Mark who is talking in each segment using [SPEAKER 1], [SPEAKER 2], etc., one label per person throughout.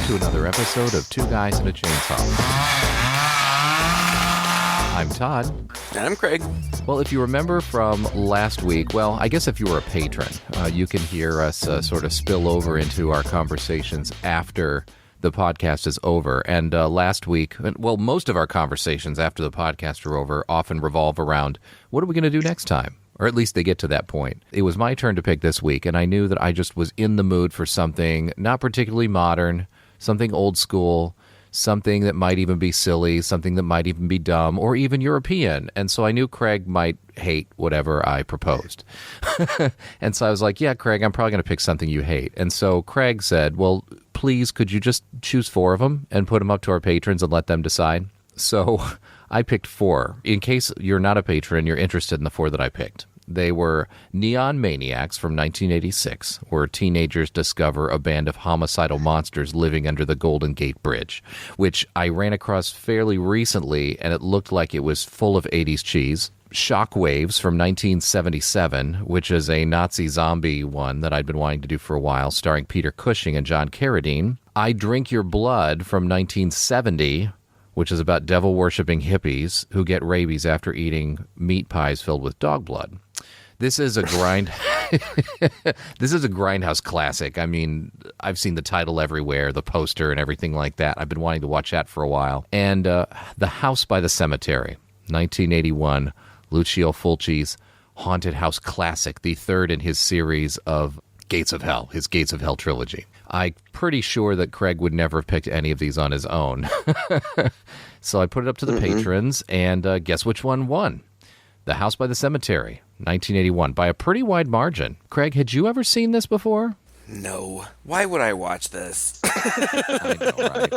[SPEAKER 1] to another episode of Two Guys and a Chainsaw. I'm Todd.
[SPEAKER 2] And I'm Craig.
[SPEAKER 1] Well, if you remember from last week, well, I guess if you were a patron, you can hear us sort of spill over into our conversations after the podcast is over. And last week, well, most of our conversations after the podcast are over often revolve around, what are we going to do next time? Or at least they get to that point. It was my turn to pick this week, and I knew that I just was in the mood for something not particularly modern, something old school, something that might even be silly, something that might even be dumb, or even European. And so I knew Craig might hate whatever I proposed. And so I was like, yeah, Craig, I'm probably going to pick something you hate. And so Craig said, well, please, could you just choose 4 of them and put them up to our patrons and let them decide? So I picked 4. In case you're not a patron, you're interested in the 4 that I picked. They were Neon Maniacs from 1986, where teenagers discover a band of homicidal monsters living under the Golden Gate Bridge, which I ran across fairly recently, and it looked like it was full of 80s cheese. Shockwaves from 1977, which is a Nazi zombie one that I'd been wanting to do for a while, starring Peter Cushing and John Carradine. I Drink Your Blood from 1970, which is about devil-worshipping hippies who get rabies after eating meat pies filled with dog blood. This is a This is a grindhouse classic. I mean, I've seen the title everywhere, the poster and everything like that. I've been wanting to watch that for a while. And The House by the Cemetery, 1981, Lucio Fulci's haunted house classic, the third in his series of Gates of Hell, his Gates of Hell trilogy. I'm pretty sure that Craig would never have picked any of these on his own. So I put it up to the patrons, and guess which one won? The House by the Cemetery, 1981, by a pretty wide margin. Craig, had you ever seen this before?
[SPEAKER 2] No. Why would I watch this?
[SPEAKER 1] I know, right?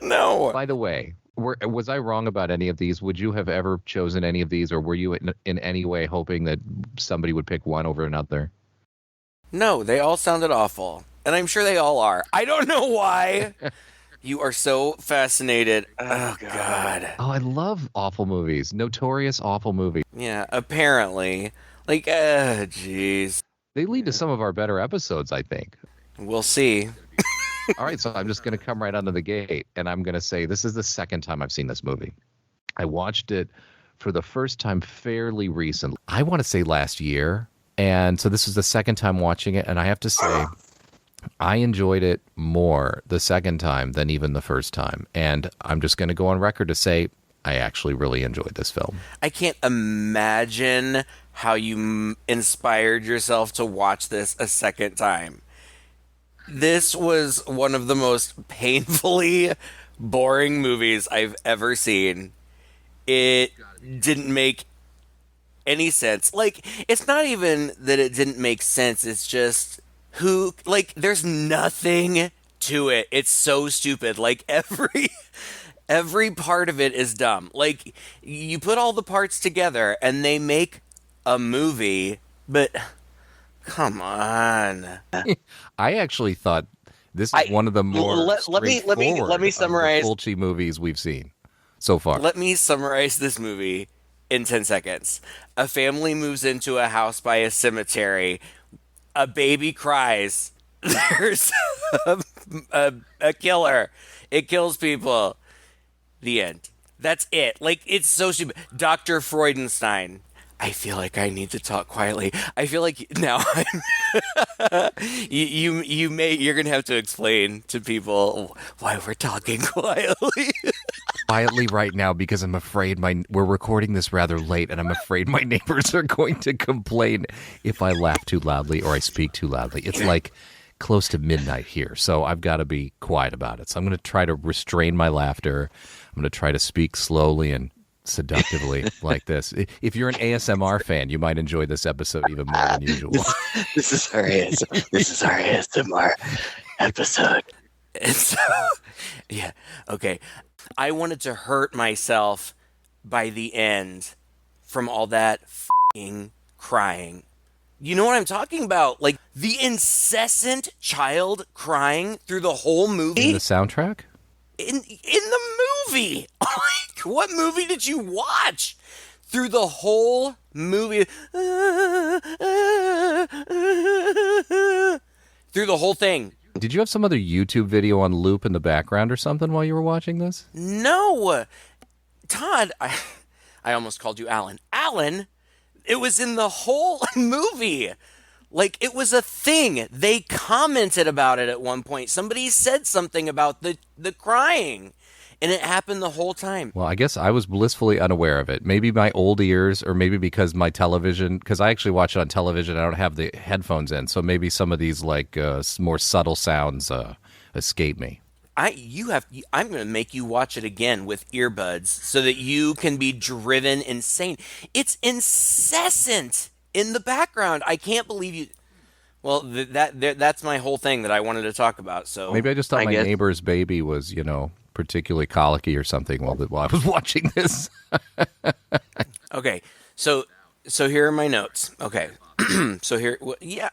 [SPEAKER 2] No.
[SPEAKER 1] By the way, was I wrong about any of these? Would you have ever chosen any of these, or were you in any way hoping that somebody would pick one over another?
[SPEAKER 2] No, they all sounded awful. And I'm sure they all are. I don't know why. You are so fascinated. Oh, God.
[SPEAKER 1] Oh, I love awful movies. Notorious awful movies.
[SPEAKER 2] Yeah, apparently. Like, jeez.
[SPEAKER 1] They lead to some of our better episodes, I think.
[SPEAKER 2] We'll see.
[SPEAKER 1] All right, so I'm just going to come right out of the gate, and I'm going to say this is the second time I've seen this movie. I watched it for the first time fairly recently. I want to say last year, and so this is the second time watching it, and I have to say I enjoyed it more the second time than even the first time, and I'm just going to go on record to say I actually really enjoyed this film.
[SPEAKER 2] I can't imagine how you inspired yourself to watch this a second time. This was one of the most painfully boring movies I've ever seen. It didn't make any sense. Like, it's not even that it didn't make sense. It's just there's nothing to it. It's so stupid. Like, every part of it is dumb. Like, you put all the parts together and they make a movie, but come on.
[SPEAKER 1] I actually thought this is one of the more
[SPEAKER 2] let me summarize
[SPEAKER 1] Fulci movies we've seen so far.
[SPEAKER 2] Let me summarize this movie in 10 seconds. A family moves into a house by a cemetery. A baby cries. There's a killer. It kills people. The end. That's it. Like, it's so stupid. Dr. Freudstein. I feel like I need to talk quietly. I feel like now you're gonna have to explain to people why we're talking quietly.
[SPEAKER 1] Quietly right now because I'm afraid we're recording this rather late, and I'm afraid my neighbors are going to complain if I laugh too loudly or I speak too loudly. It's like close to midnight here, so I've got to be quiet about it. So I'm going to try to restrain my laughter. I'm going to try to speak slowly and seductively like this. If you're an ASMR fan, you might enjoy this episode even more than usual.
[SPEAKER 2] This is our ASMR episode. And so, yeah, okay. I wanted to hurt myself by the end from all that f***ing crying. You know what I'm talking about? Like, the incessant child crying through the whole movie.
[SPEAKER 1] In the soundtrack?
[SPEAKER 2] In the movie. Like, what movie did you watch? Through the whole movie. Through the whole thing.
[SPEAKER 1] Did you have some other YouTube video on loop in the background or something while you were watching this?
[SPEAKER 2] No, Todd, I almost called you Alan. Alan, it was in the whole movie. Like, it was a thing. They commented about it at one point. Somebody said something about the crying. And it happened the whole time.
[SPEAKER 1] Well, I guess I was blissfully unaware of it. Maybe my old ears, or maybe because my television, because I actually watch it on television, I don't have the headphones in, so maybe some of these like more subtle sounds escape me.
[SPEAKER 2] I'm going to make you watch it again with earbuds so that you can be driven insane. It's incessant in the background. I can't believe you. Well, that's my whole thing that I wanted to talk about. So
[SPEAKER 1] maybe I just thought my neighbor's baby was, particularly colicky or something while I was watching this.
[SPEAKER 2] Okay, so here are my notes. Okay, so here,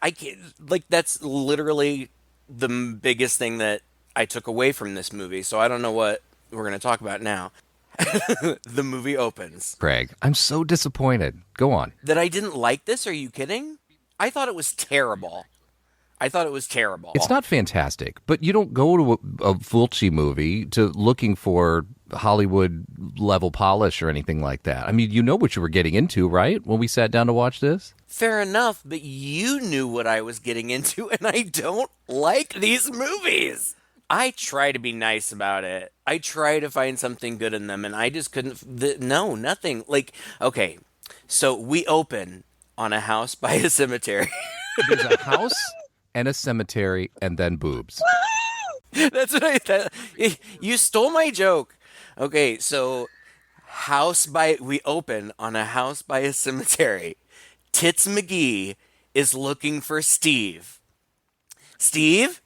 [SPEAKER 2] I can't, like, that's literally the biggest thing that I took away from this movie. So I don't know what we're going to talk about now. The movie opens.
[SPEAKER 1] Craig, I'm so disappointed. Go on.
[SPEAKER 2] That I didn't like this? Are you kidding? I thought it was terrible. It's
[SPEAKER 1] not fantastic, but you don't go to a Fulci movie looking for Hollywood level polish or anything like that. I mean, you know what you were getting into, right? When we sat down to watch this?
[SPEAKER 2] Fair enough, but you knew what I was getting into, and I don't like these movies. I try to be nice about it. I try to find something good in them, and I just couldn't. Nothing. Like, okay, so we open on a house by a cemetery.
[SPEAKER 1] There's a house and a cemetery, and then boobs.
[SPEAKER 2] That's what I thought. You stole my joke. Okay, so we open on a house by a cemetery. Tits McGee is looking for Steve. Steve?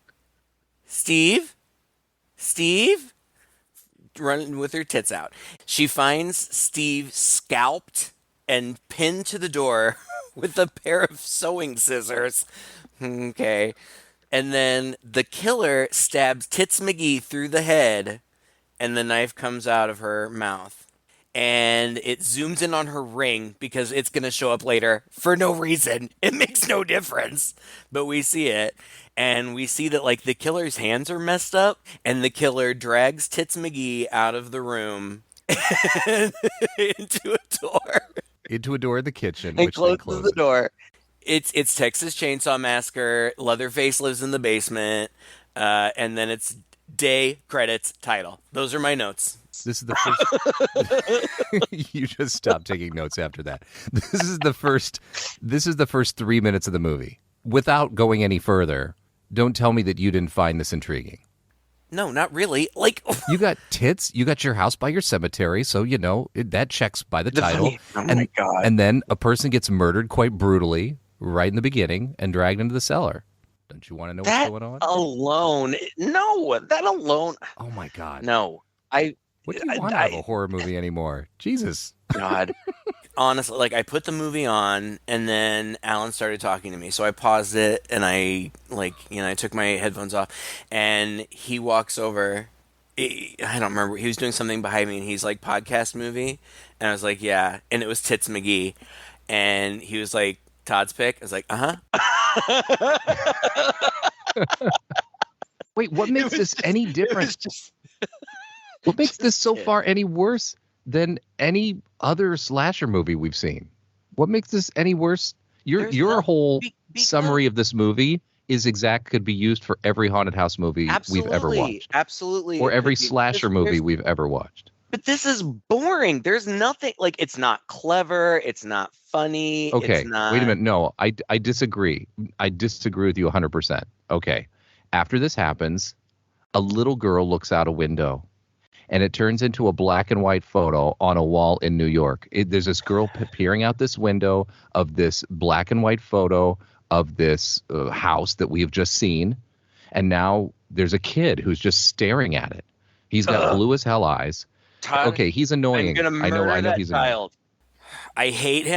[SPEAKER 2] Running with her tits out. She finds Steve scalped and pinned to the door with a pair of sewing scissors. Okay. And then the killer stabs Tits McGee through the head, and the knife comes out of her mouth. And it zooms in on her ring because it's going to show up later for no reason. It makes no difference. But we see it. And we see that, like, the killer's hands are messed up. And the killer drags Tits McGee out of the room into a door.
[SPEAKER 1] Into a door in the kitchen.
[SPEAKER 2] And closes the door. It's Texas Chainsaw Massacre. Leatherface lives in the basement. And then it's day, credits, title. Those are my notes.
[SPEAKER 1] This is the first. You just stop taking notes after that. This is the first 3 minutes of the movie. Without going any further, don't tell me that you didn't find this intriguing.
[SPEAKER 2] No, not really. Like,
[SPEAKER 1] you got tits, you got your house by your cemetery, so that checks by the title.
[SPEAKER 2] Oh my God.
[SPEAKER 1] And then a person gets murdered quite brutally right in the beginning and dragged into the cellar. Don't you want to know what's going on?
[SPEAKER 2] That alone.
[SPEAKER 1] Oh my God.
[SPEAKER 2] No.
[SPEAKER 1] What do you want out of a horror movie anymore? Jesus.
[SPEAKER 2] God. Honestly, like, I put the movie on, and then Alan started talking to me. So I paused it, and I took my headphones off, and he walks over. I don't remember. He was doing something behind me, and he's like, podcast movie? And I was like, yeah. And it was Tits McGee. And he was like, Todd's pick? I was like, uh-huh.
[SPEAKER 1] Wait, what makes this any different? What makes this so far any worse than any other slasher movie we've seen? What makes this any worse? Your whole summary of this movie could be used for every haunted house movie we've ever watched.
[SPEAKER 2] Absolutely.
[SPEAKER 1] Or every slasher movie we've ever watched.
[SPEAKER 2] But this is boring. There's nothing, like, it's not clever. It's not funny.
[SPEAKER 1] Okay,
[SPEAKER 2] it's not...
[SPEAKER 1] wait a minute. No, I disagree. I disagree with you 100%. Okay, after this happens, a little girl looks out a window. And it turns into a black and white photo on a wall in New York. There's this girl peering out this window of this black and white photo of this house that we have just seen. And now there's a kid who's just staring at it. He's got blue as hell eyes.
[SPEAKER 2] Todd,
[SPEAKER 1] okay, he's annoying.
[SPEAKER 2] I'm gonna murder
[SPEAKER 1] I know
[SPEAKER 2] that
[SPEAKER 1] he's
[SPEAKER 2] child. Annoying. I hate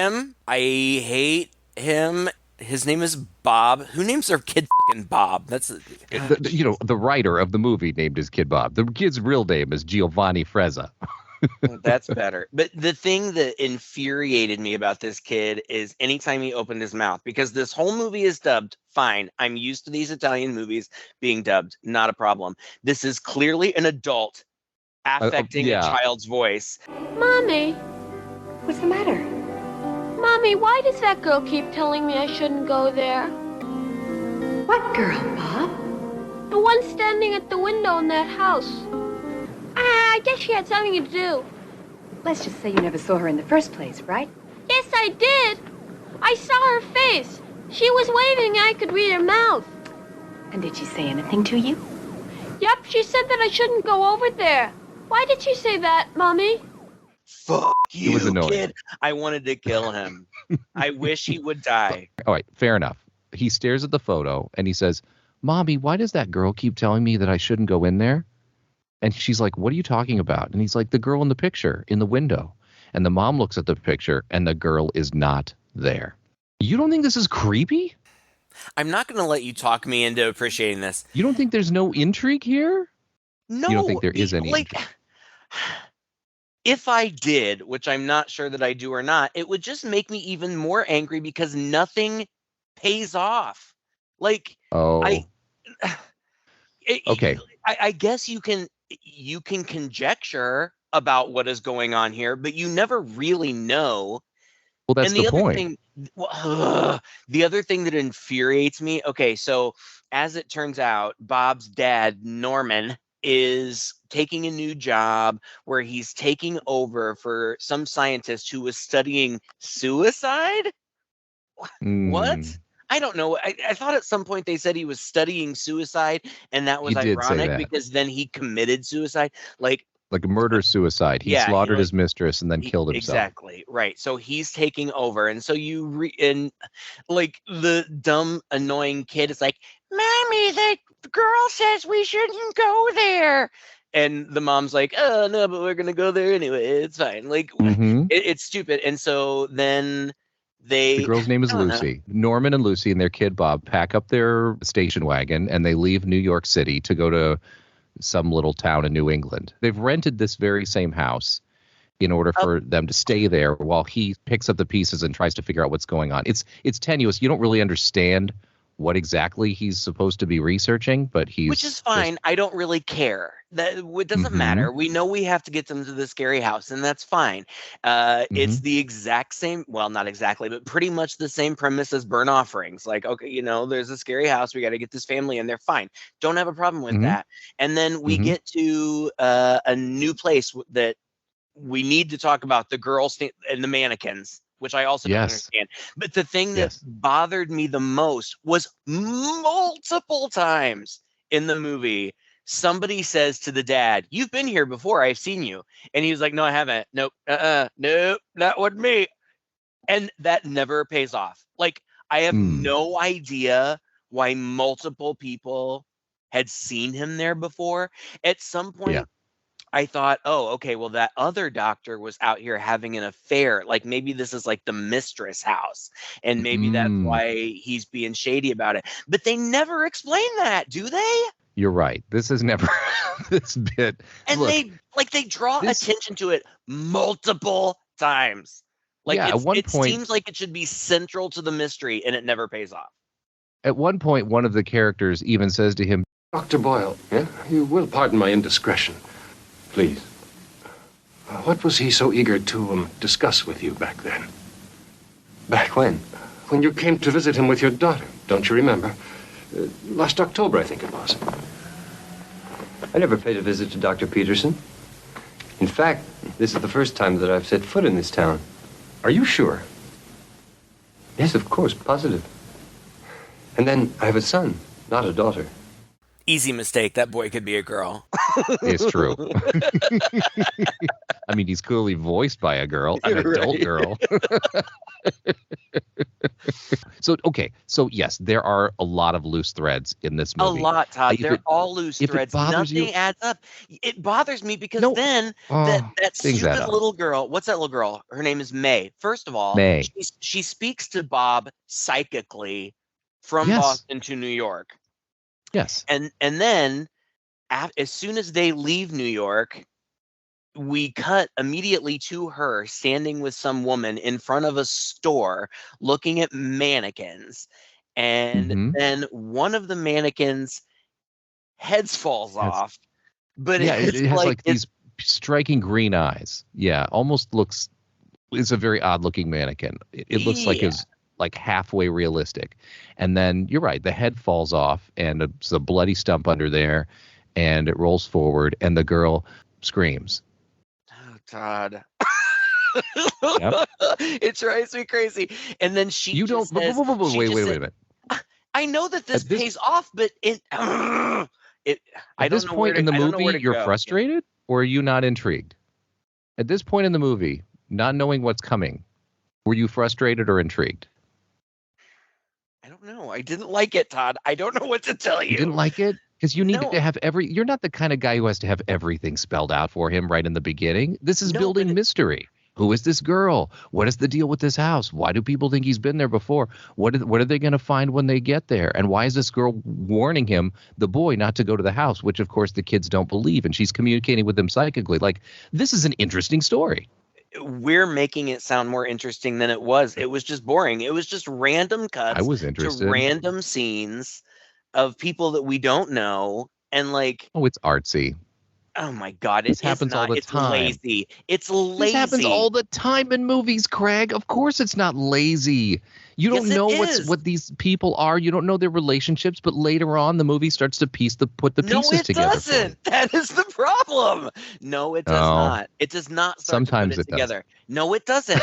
[SPEAKER 2] him. His name is Bob. Who names their kid fucking Bob? That's
[SPEAKER 1] the writer of the movie named his kid Bob. The kid's real name is Giovanni Frezza.
[SPEAKER 2] That's better. But the thing that infuriated me about this kid is anytime he opened his mouth, because this whole movie is dubbed, fine. I'm used to these Italian movies being dubbed, not a problem. This is clearly an adult affecting a
[SPEAKER 1] Yeah.
[SPEAKER 2] child's voice.
[SPEAKER 3] Mommy,
[SPEAKER 4] What's the matter?
[SPEAKER 3] Mommy, why does that girl keep telling me I shouldn't go there?
[SPEAKER 4] What girl, Bob?
[SPEAKER 3] The one standing at the window in that house. I guess she had something to do.
[SPEAKER 4] Let's just say you never saw her in the first place, right?
[SPEAKER 3] Yes, I did. I saw her face. She was waving and I could read her mouth.
[SPEAKER 4] And did she say anything to you?
[SPEAKER 3] Yep, she said that I shouldn't go over there. Why did she say that, Mommy?
[SPEAKER 2] Fuck
[SPEAKER 1] It was
[SPEAKER 2] you,
[SPEAKER 1] annoying.
[SPEAKER 2] kid. I wanted to kill him. I wish he would die.
[SPEAKER 1] All right, fair enough. He stares at the photo and he says, Mommy, why does that girl keep telling me that I shouldn't go in there? And she's like, what are you talking about? And he's like, the girl in the picture in the window. And the mom looks at the picture and the girl is not there. You don't think this is creepy?
[SPEAKER 2] I'm not going to let you talk me into appreciating this.
[SPEAKER 1] You don't think there's no intrigue here?
[SPEAKER 2] No.
[SPEAKER 1] You don't think there is any intrigue?
[SPEAKER 2] If I did, which I'm not sure that I do or not, it would just make me even more angry because nothing pays off. Like,
[SPEAKER 1] Okay.
[SPEAKER 2] I guess you can conjecture about what is going on here, but you never really know.
[SPEAKER 1] Well, that's
[SPEAKER 2] And the
[SPEAKER 1] the
[SPEAKER 2] other
[SPEAKER 1] point.
[SPEAKER 2] thing, the other thing that infuriates me. Okay, so as it turns out, Bob's dad, Norman, is taking a new job where he's taking over for some scientist who was studying suicide. What?
[SPEAKER 1] Mm,
[SPEAKER 2] I don't know. I thought at some point they said he was studying suicide, and that was
[SPEAKER 1] You did say
[SPEAKER 2] ironic
[SPEAKER 1] that.
[SPEAKER 2] because then he committed suicide. Like,
[SPEAKER 1] like a murder-suicide. He
[SPEAKER 2] Yeah,
[SPEAKER 1] slaughtered
[SPEAKER 2] like-
[SPEAKER 1] his mistress and then killed himself.
[SPEAKER 2] exactly right. So he's taking over, and so and like the dumb, annoying kid is like, "Mommy, the girl says we shouldn't go there," and the mom's like, "Oh no, but we're gonna go there anyway. It's fine." Like,
[SPEAKER 1] Mhm.
[SPEAKER 2] it's stupid. And so then they.
[SPEAKER 1] The girl's name is
[SPEAKER 2] I don't know.
[SPEAKER 1] Lucy. Norman and Lucy and their kid Bob pack up their station wagon and they leave New York City to go to some little town in New England. They've rented this very same house in order for them to stay there while he picks up the pieces and tries to figure out what's going on. It's tenuous. You don't really understand what exactly he's supposed to be researching, but
[SPEAKER 2] Which is fine. I don't really care. That it doesn't
[SPEAKER 1] Mhm.
[SPEAKER 2] matter. We know we have to get them to the scary house, and that's fine. It's the exact same. Well, not exactly, but pretty much the same premise as burnt offerings. Like, okay, there's a scary house. We got to get this family in there. Fine. Don't have a problem with
[SPEAKER 1] Mhm.
[SPEAKER 2] that. And then we
[SPEAKER 1] Mhm.
[SPEAKER 2] get to a new place that we need to talk about the girls and the mannequins, which I also don't
[SPEAKER 1] Yes.
[SPEAKER 2] understand. But the thing that
[SPEAKER 1] Yes.
[SPEAKER 2] bothered me the most was multiple times in the movie, somebody says to the dad, "You've been here before. I've seen you." And he was like, "No, I haven't. Nope. Nope. Not with me." And that never pays off. Like, I have no idea why multiple people had seen him there before. At some point,
[SPEAKER 1] Yeah.
[SPEAKER 2] I thought, oh, okay, well, that other doctor was out here having an affair. Like, maybe this is like the mistress house, and maybe that's why he's being shady about it. But they never explain that, do they?
[SPEAKER 1] You're right. This is never this bit.
[SPEAKER 2] And
[SPEAKER 1] Look,
[SPEAKER 2] they draw attention to it multiple times. Like,
[SPEAKER 1] Yeah, at one
[SPEAKER 2] it
[SPEAKER 1] point-
[SPEAKER 2] seems like it should be central to the mystery, and it never pays off.
[SPEAKER 1] at one point, one of the characters even says to him,
[SPEAKER 5] Dr. Boyle, yeah? You will pardon my indiscretion. Please. What was he so eager to discuss with you back then?
[SPEAKER 6] Back when?
[SPEAKER 5] When you came to visit him with your daughter, don't you remember? Last October, I think it was.
[SPEAKER 6] I never paid a visit to Dr. Peterson. In fact, this is the first time that I've set foot in this town.
[SPEAKER 5] Are you sure?
[SPEAKER 6] Yes, of course, positive. And then I have a son, not a daughter.
[SPEAKER 2] Easy mistake. That boy could be a girl.
[SPEAKER 1] it's true. I mean, he's clearly voiced by a girl, an adult girl. So yes, there are a lot of loose threads in this movie.
[SPEAKER 2] A lot, Todd.
[SPEAKER 1] If
[SPEAKER 2] They're
[SPEAKER 1] it-
[SPEAKER 2] all loose
[SPEAKER 1] if it
[SPEAKER 2] threads.
[SPEAKER 1] bothers
[SPEAKER 2] Nothing
[SPEAKER 1] you-
[SPEAKER 2] adds up. It bothers me because
[SPEAKER 1] No.
[SPEAKER 2] then
[SPEAKER 1] Oh,
[SPEAKER 2] that
[SPEAKER 1] things add
[SPEAKER 2] stupid
[SPEAKER 1] up.
[SPEAKER 2] little girl. What's that little girl? Her name is May. First of all,
[SPEAKER 1] May.
[SPEAKER 2] she speaks to Bob psychically from
[SPEAKER 1] Yes.
[SPEAKER 2] Boston to New York,
[SPEAKER 1] Yes.
[SPEAKER 2] and then as soon as they leave New York, we cut immediately to her standing with some woman in front of a store looking at mannequins. And then one of the mannequins' heads falls off. But
[SPEAKER 1] it has like these striking green eyes. Yeah, almost looks. It's a very odd looking mannequin. It looks like it's like halfway realistic. And then you're right, the head falls off and it's a bloody stump under there, and it rolls forward, and the girl screams.
[SPEAKER 2] Oh, Todd. Yep. It drives me crazy. And then she
[SPEAKER 1] You don't
[SPEAKER 2] says,
[SPEAKER 1] wait a minute.
[SPEAKER 2] I know that this pays off, but I
[SPEAKER 1] At this point in the movie, you're frustrated, or are you not intrigued? At this point in the movie, not knowing what's coming, were you frustrated or intrigued?
[SPEAKER 2] I don't know. I didn't like it, Todd. I don't know what to tell you.
[SPEAKER 1] You didn't like it? Because you need to have you're not the kind of guy who has to have everything spelled out for him right in the beginning. This is building mystery. Who is this girl? What is the deal with this house? Why do people think he's been there before? What are they going to find when they get there? And why is this girl warning him, the boy, not to go to the house, which, of course, the kids don't believe. And she's communicating with them psychically. Like, this is an interesting story.
[SPEAKER 2] We're making it sound more interesting than it was. It was just boring. It was just random cuts to random scenes of people that we don't know. And like,
[SPEAKER 1] oh, it's artsy.
[SPEAKER 2] Oh my God!
[SPEAKER 1] This happens all the time.
[SPEAKER 2] Lazy. It's lazy.
[SPEAKER 1] This happens all the time in movies, Craig. Of course, it's not lazy. You don't know what these people are. You don't know their relationships. But later on, the movie starts to put the pieces together.
[SPEAKER 2] No, it doesn't. That is the problem. No, it does not. It does not start
[SPEAKER 1] Sometimes
[SPEAKER 2] to put it together. No, it doesn't.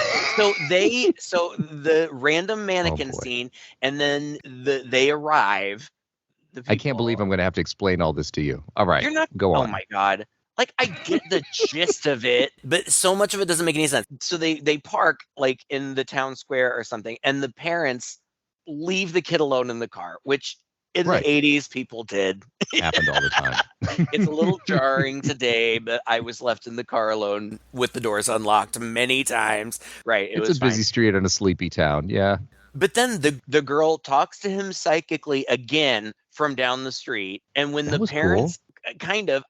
[SPEAKER 2] So the random mannequin scene, and then they arrive.
[SPEAKER 1] I can't believe I'm going to have to explain all this to you. All right, go on.
[SPEAKER 2] Oh my God. Like, I get the gist of it, but so much of it doesn't make any sense. So they park like in the town square or something, and the parents leave the kid alone in the car, which in the 80s people did.
[SPEAKER 1] Happened all the time.
[SPEAKER 2] It's a little jarring today, but I was left in the car alone with the doors unlocked many times. Right.
[SPEAKER 1] It's a busy street in a sleepy town. Yeah.
[SPEAKER 2] But then the girl talks to him psychically again from down the street. And when the parents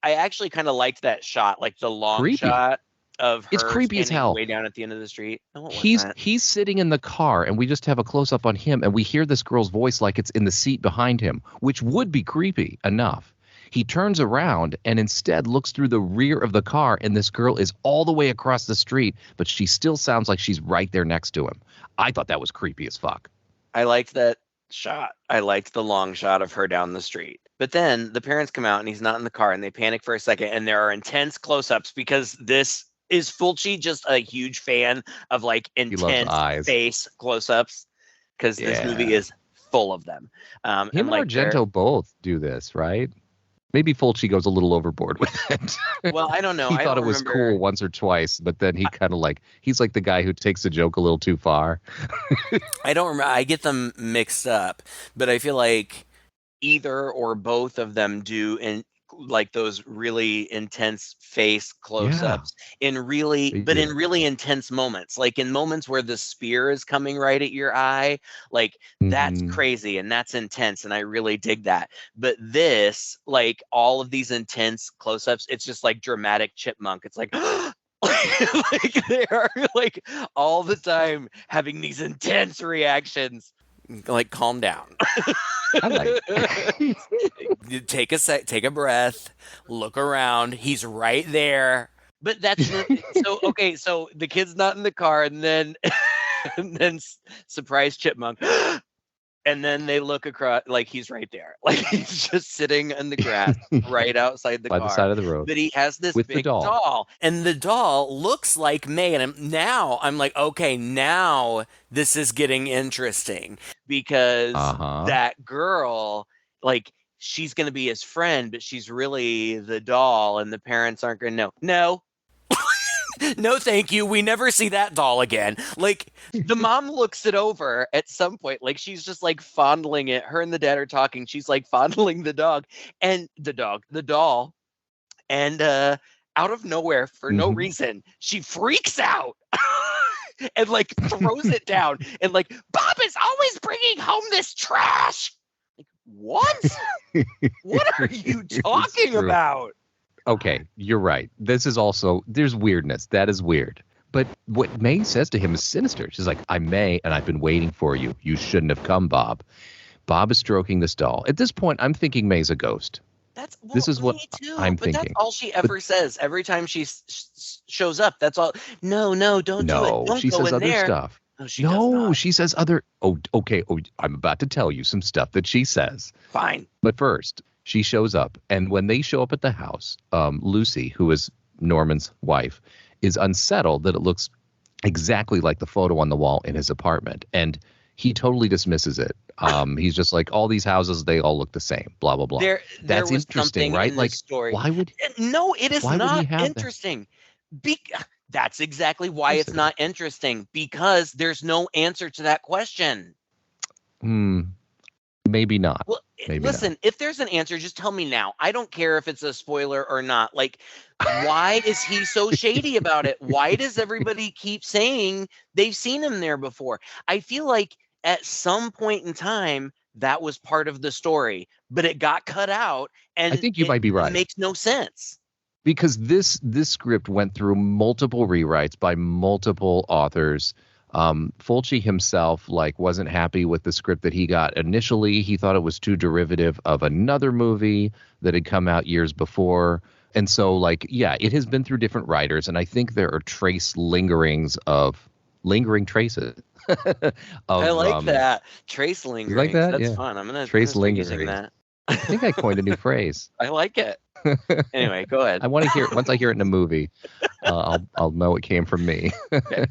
[SPEAKER 2] I actually kind of liked that shot, like the long shot of her.
[SPEAKER 1] It's creepy as hell.
[SPEAKER 2] Way down at the end of the street. No,
[SPEAKER 1] he's sitting in the car, and we just have a close up on him, and we hear this girl's voice like it's in the seat behind him, which would be creepy enough. He turns around and instead looks through the rear of the car, and this girl is all the way across the street, but she still sounds like she's right there next to him. I thought that was creepy as fuck.
[SPEAKER 2] I liked that shot. I liked the long shot of her down the street. But then the parents come out and he's not in the car, and they panic for a second, and there are intense close-ups because this is Fulci just a huge fan of like intense face close-ups because this movie is full of them.
[SPEAKER 1] Him and Argento both do this, right? Maybe Fulci goes a little overboard with it.
[SPEAKER 2] Well, I don't know.
[SPEAKER 1] He thought it was cool once or twice, but then he kind of he's like the guy who takes the joke a little too far.
[SPEAKER 2] I don't remember. I get them mixed up, but I feel like either or both of them do in like those really intense face close-ups in really intense moments, like in moments where the spear is coming right at your eye, like that's crazy and that's intense, and I really dig that. But this, like all of these intense close-ups, it's just like dramatic chipmunk. It's like like they are like all the time having these intense reactions. Like, calm down.
[SPEAKER 1] I like
[SPEAKER 2] take a breath, look around. He's right there. But that's so okay. So the kid's not in the car, and then surprise chipmunk, and then they look across, like he's right there, like he's just sitting in the grass right outside the car,
[SPEAKER 1] by the side of the road.
[SPEAKER 2] But he has this big doll, and the doll looks like May. And I'm like, okay, now this is getting interesting because that girl, like, she's going to be his friend, but she's really the doll, and the parents aren't going to know. No. No, thank you. We never see that doll again. Like, the mom looks it over at some point. Like, she's just like fondling it. Her and the dad are talking. She's like fondling the doll. And out of nowhere, for no reason, she freaks out and like throws it down. And like, Bob is always bringing home this trash. Like, what? What are you talking about?
[SPEAKER 1] okay, you're right. This is also, there's weirdness. That is weird. But what May says to him is sinister. She's like, I'm May, and I've been waiting for you. You shouldn't have come, Bob. Bob is stroking this doll. At this point, I'm thinking May's a ghost. This is what I'm thinking.
[SPEAKER 2] That's all she ever says every time she shows up. That's all. No, don't do it. Don't
[SPEAKER 1] she
[SPEAKER 2] go
[SPEAKER 1] says
[SPEAKER 2] in
[SPEAKER 1] other
[SPEAKER 2] there.
[SPEAKER 1] stuff.
[SPEAKER 2] No, she does not.
[SPEAKER 1] She says other. Oh, okay. Oh, I'm about to tell you some stuff that she says.
[SPEAKER 2] Fine.
[SPEAKER 1] But first, she shows up, and when they show up at the house, Lucy, who is Norman's wife, is unsettled that it looks exactly like the photo on the wall in his apartment, and he totally dismisses it. He's just like, all these houses, they all look the same, blah, blah, blah. That's
[SPEAKER 2] was
[SPEAKER 1] interesting, right?
[SPEAKER 2] In
[SPEAKER 1] like,
[SPEAKER 2] story.
[SPEAKER 1] Why would...
[SPEAKER 2] No, it is not interesting. That's exactly why it's not interesting, because there's no answer to that question.
[SPEAKER 1] Maybe not.
[SPEAKER 2] Well, listen, if there's an answer, just tell me now. I don't care if it's a spoiler or not. Like, why is he so shady about it? Why does everybody keep saying they've seen him there before? I feel like at some point in time, that was part of the story, but it got cut out, and
[SPEAKER 1] I think you might be right.
[SPEAKER 2] It makes no sense.
[SPEAKER 1] Because this script went through multiple rewrites by multiple authors. Fulci himself wasn't happy with the script that he got initially. He thought it was too derivative of another movie that had come out years before. And so it has been through different writers, and I think there are lingering traces.
[SPEAKER 2] I like that. Trace lingering.
[SPEAKER 1] You like that?
[SPEAKER 2] That's fun. I'm gonna
[SPEAKER 1] trace
[SPEAKER 2] start
[SPEAKER 1] lingering.
[SPEAKER 2] using that.
[SPEAKER 1] I think I coined a new phrase.
[SPEAKER 2] I like it. Anyway, go ahead.
[SPEAKER 1] I want to hear it. Once I hear it in a movie, I'll know it came from me.
[SPEAKER 2] Okay.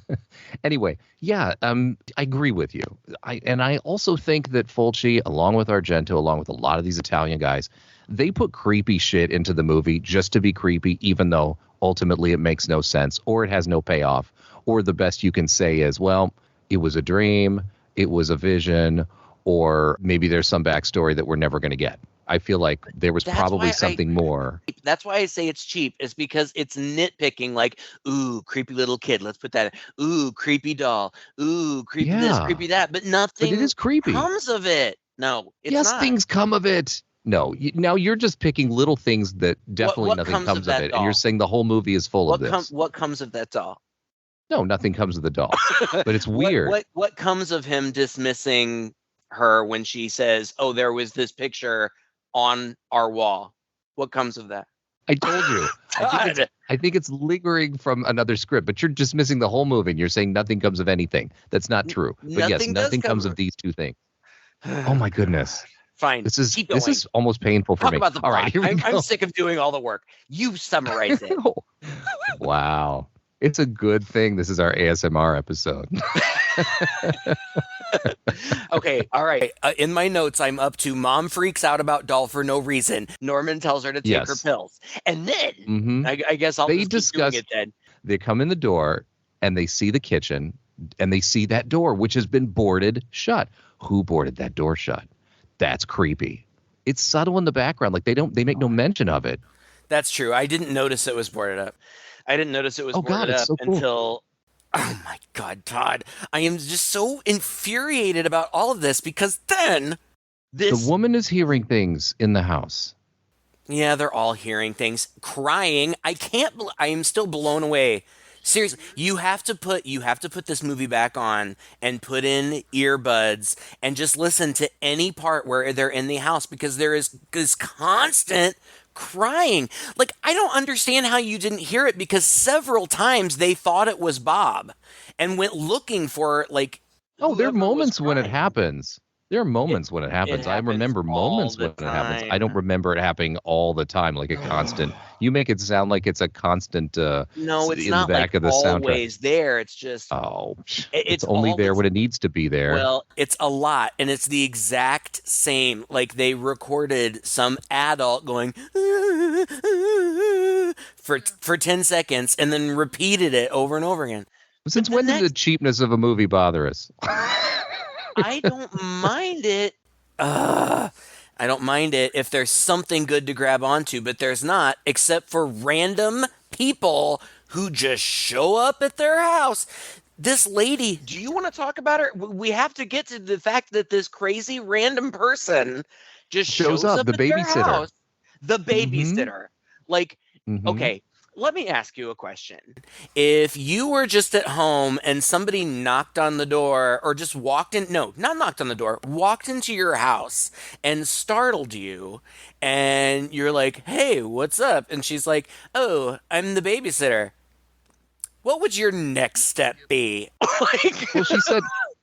[SPEAKER 1] Anyway, I agree with you. I also think that Fulci, along with Argento, along with a lot of these Italian guys, they put creepy shit into the movie just to be creepy, even though ultimately it makes no sense or it has no payoff. Or the best you can say is, well, it was a dream, it was a vision, or maybe there's some backstory that we're never going to get. I feel like there was probably something more.
[SPEAKER 2] That's why I say it's cheap, is because it's nitpicking, like, ooh, creepy little kid, let's put that in. Ooh, creepy doll. Ooh, creepy this, creepy that. But nothing
[SPEAKER 1] it is creepy.
[SPEAKER 2] Comes of it. No, it's not.
[SPEAKER 1] Yes, things come of it. No, now you're just picking little things that definitely nothing comes of it. Doll? And you're saying the whole movie is full of this.
[SPEAKER 2] What comes of that doll?
[SPEAKER 1] No, nothing comes of the doll. But it's weird.
[SPEAKER 2] What comes of him dismissing her when she says, oh, there was this picture on our wall? What comes of that?
[SPEAKER 1] I told you. I think it's lingering from another script, but you're dismissing the whole movie and you're saying nothing comes of anything. That's not true. But yes, nothing comes of these two things. Oh my goodness.
[SPEAKER 2] Fine.
[SPEAKER 1] This is almost painful for me.
[SPEAKER 2] Talk about the plot.
[SPEAKER 1] All right, here we go.
[SPEAKER 2] I'm sick of doing all the work. You summarize it.
[SPEAKER 1] Wow. It's a good thing this is our ASMR episode.
[SPEAKER 2] Okay, all right. In my notes, I'm up to mom freaks out about doll for no reason. Norman tells her to take her pills. And then, I guess I'll just keep doing it then.
[SPEAKER 1] They come in the door, and they see the kitchen, and they see that door, which has been boarded shut. Who boarded that door shut? That's creepy. It's subtle in the background. They make no mention of it.
[SPEAKER 2] That's true. I didn't notice it was boarded up. Boarded up until... Oh my God, Todd. I am just so infuriated about all of this because then
[SPEAKER 1] the woman is hearing things in the house.
[SPEAKER 2] Yeah, they're all hearing things, crying. I am still blown away. Seriously, you have to put this movie back on and put in earbuds and just listen to any part where they're in the house, because there is this constant crying. I don't understand how you didn't hear it, because several times they thought it was Bob and went looking for
[SPEAKER 1] there are moments when it happens. There are moments when it happens. I remember moments when it happens. I don't remember it happening all the time, like a constant. You make it sound like it's a constant.
[SPEAKER 2] No, it's
[SPEAKER 1] in
[SPEAKER 2] not
[SPEAKER 1] the back of the
[SPEAKER 2] always
[SPEAKER 1] soundtrack.
[SPEAKER 2] There. It's just
[SPEAKER 1] it's only there when it needs to be there.
[SPEAKER 2] Well, it's a lot, and it's the exact same. They recorded some adult going for 10 seconds and then repeated it over and over again.
[SPEAKER 1] Since when did the cheapness of a movie bother us?
[SPEAKER 2] I don't mind it. I don't mind it if there's something good to grab onto, but there's not, except for random people who just show up at their house. This lady, do you want to talk about her? We have to get to the fact that this crazy random person just shows up
[SPEAKER 1] the
[SPEAKER 2] at their
[SPEAKER 1] babysitter.
[SPEAKER 2] house. The babysitter. Okay, let me ask you a question. If you were just at home and somebody knocked on the door or just walked in, no, not knocked on the door, walked into your house and startled you, and you're like, hey, what's up? And she's like, oh, I'm the babysitter. What would your next step be?
[SPEAKER 1] Well,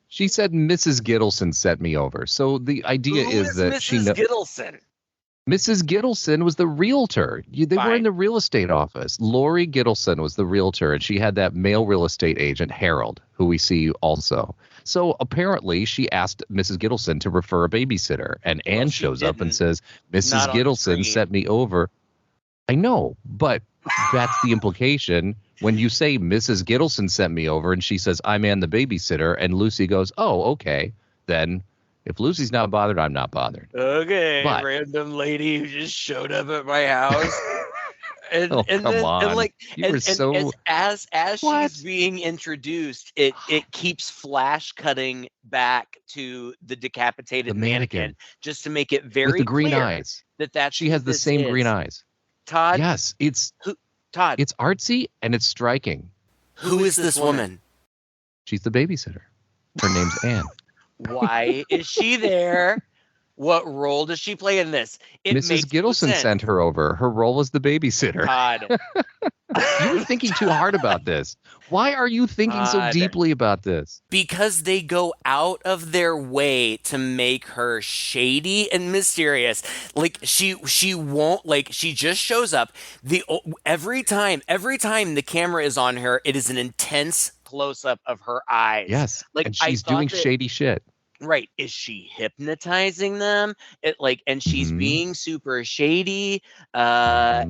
[SPEAKER 1] she said Mrs. Gittleson set me over. So the idea is that
[SPEAKER 2] Mrs. Gittleson?
[SPEAKER 1] Mrs. Gittleson was the realtor. They were in the real estate office. Lori Gittleson was the realtor, and she had that male real estate agent, Harold, who we see also. So apparently she asked Mrs. Gittleson to refer a babysitter, and Anne shows up and says, Mrs. Gittleson set me over. I know, but that's the implication. When you say Mrs. Gittleson sent me over and she says, I'm Anne the babysitter, and Lucy goes, oh, okay, then if Lucy's not bothered, I'm not bothered.
[SPEAKER 2] Okay, but, random lady who just showed up at my house. As she's being introduced, it keeps flash cutting back to the decapitated mannequin just to make it very
[SPEAKER 1] with the green
[SPEAKER 2] clear
[SPEAKER 1] eyes.
[SPEAKER 2] that
[SPEAKER 1] she has the same green eyes.
[SPEAKER 2] Todd?
[SPEAKER 1] Yes,
[SPEAKER 2] Todd.
[SPEAKER 1] It's artsy and it's striking.
[SPEAKER 2] Who is this woman?
[SPEAKER 1] She's the babysitter. Her name's Anne.
[SPEAKER 2] Why is she there? What role does she play in this?
[SPEAKER 1] Mrs. Gittleson sent her over. Her role is the babysitter.
[SPEAKER 2] Todd.
[SPEAKER 1] You were thinking too hard about this. Why are you thinking so deeply about this?
[SPEAKER 2] Because they go out of their way to make her shady and mysterious. Like she won't, like, she just shows up. Every time the camera is on her, it is an intense close up of her eyes.
[SPEAKER 1] Yes. Like, and she's doing shady shit.
[SPEAKER 2] Right. Is she hypnotizing them? And she's being super shady. But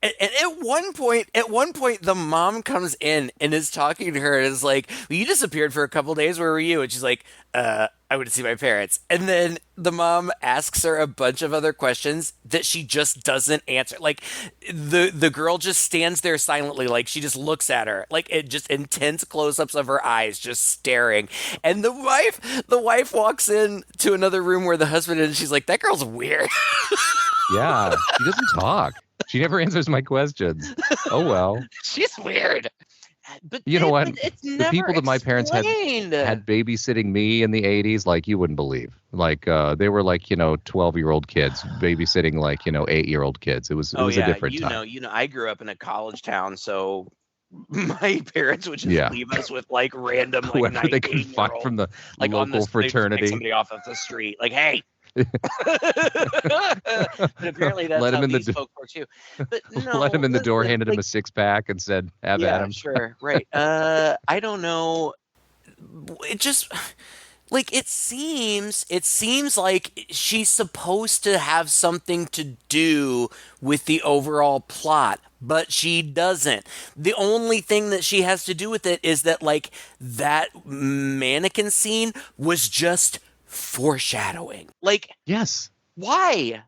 [SPEAKER 2] at one point, the mom comes in and is talking to her and is like, well, you disappeared for a couple days. Where were you? And she's like, I went to see my parents. And then the mom asks her a bunch of other questions that she just doesn't answer. Like the girl just stands there silently. Like she just looks at her, like it just intense close-ups of her eyes, just staring. And the wife walks in to another room where the husband is. And she's like, that girl's weird.
[SPEAKER 1] Yeah. She doesn't talk. She never answers my questions. Oh, well.
[SPEAKER 2] She's weird. But
[SPEAKER 1] you know what?
[SPEAKER 2] The
[SPEAKER 1] people that my parents had babysitting me in the 80s, like, you wouldn't believe. Like, they were like, 12-year-old kids babysitting like, 8-year-old kids. It was a different time.
[SPEAKER 2] I grew up in a college town, so my parents would just leave us with like random, like,
[SPEAKER 1] whoever they could find from the local fraternity.
[SPEAKER 2] Somebody off of the street, like, hey. But apparently that's how these folk were too. But no,
[SPEAKER 1] let him in the door, handed him a 6-pack, and said, "Have at him."
[SPEAKER 2] Sure, right. I don't know. It just it seems like she's supposed to have something to do with the overall plot, but she doesn't. The only thing that she has to do with it is that that mannequin scene was just foreshadowing.
[SPEAKER 1] Yes.
[SPEAKER 2] Why?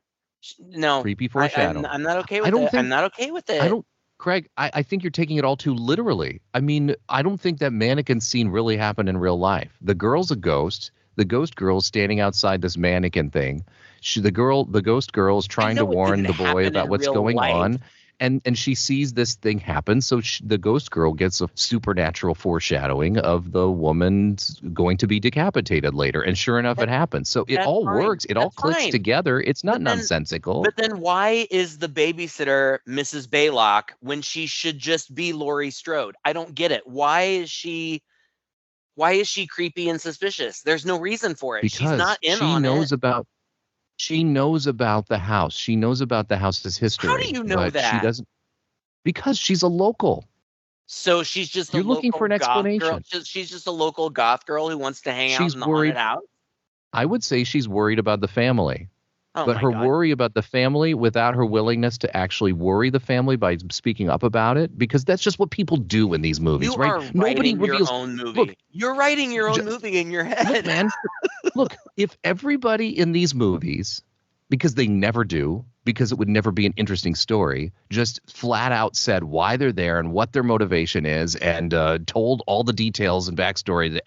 [SPEAKER 2] No.
[SPEAKER 1] Creepy foreshadowing.
[SPEAKER 2] I'm not okay with it. I'm not okay with it.
[SPEAKER 1] Craig, I think you're taking it all too literally. I mean, I don't think that mannequin scene really happened in real life. The girl's a ghost. The ghost girl is standing outside this mannequin thing. The ghost girl is trying to warn the boy about what's going on. And she sees this thing happen, so the ghost girl gets a supernatural foreshadowing of the woman going to be decapitated later. And sure enough, it happens. So it all works. It all clicks together. It's not nonsensical.
[SPEAKER 2] But then why is the babysitter Mrs. Baylock when she should just be Laurie Strode? I don't get it. Why is she creepy and suspicious? There's no reason for it.
[SPEAKER 1] Because
[SPEAKER 2] she's not in on it.
[SPEAKER 1] She knows about the house. She knows about the house's history.
[SPEAKER 2] How do you know that?
[SPEAKER 1] She doesn't. Because she's a local.
[SPEAKER 2] So she's just
[SPEAKER 1] You're looking for an explanation.
[SPEAKER 2] Girl. She's just a local goth girl who wants to hang out in the haunted house?
[SPEAKER 1] I would say she's worried about the family.
[SPEAKER 2] But
[SPEAKER 1] her worry about the family without her willingness to actually worry the family by speaking up about it, because that's just what people do in these movies,
[SPEAKER 2] you
[SPEAKER 1] right?
[SPEAKER 2] Are writing your own movie. Look, you're writing your own movie in your head.
[SPEAKER 1] Look, man. Look, if everybody in these movies because they never do, because it would never be an interesting story, just flat out said why they're there and what their motivation is and told all the details and backstory that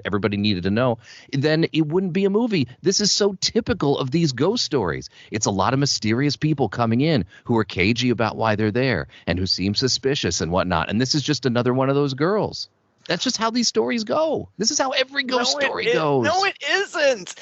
[SPEAKER 1] everybody needed to know, then it wouldn't be a movie. This is so typical of these ghost stories. It's a lot of mysterious people coming in who are cagey about why they're there and who seem suspicious and whatnot. And this is just another one of those girls. That's just how these stories go. This is how every ghost story goes.
[SPEAKER 2] No, it isn't.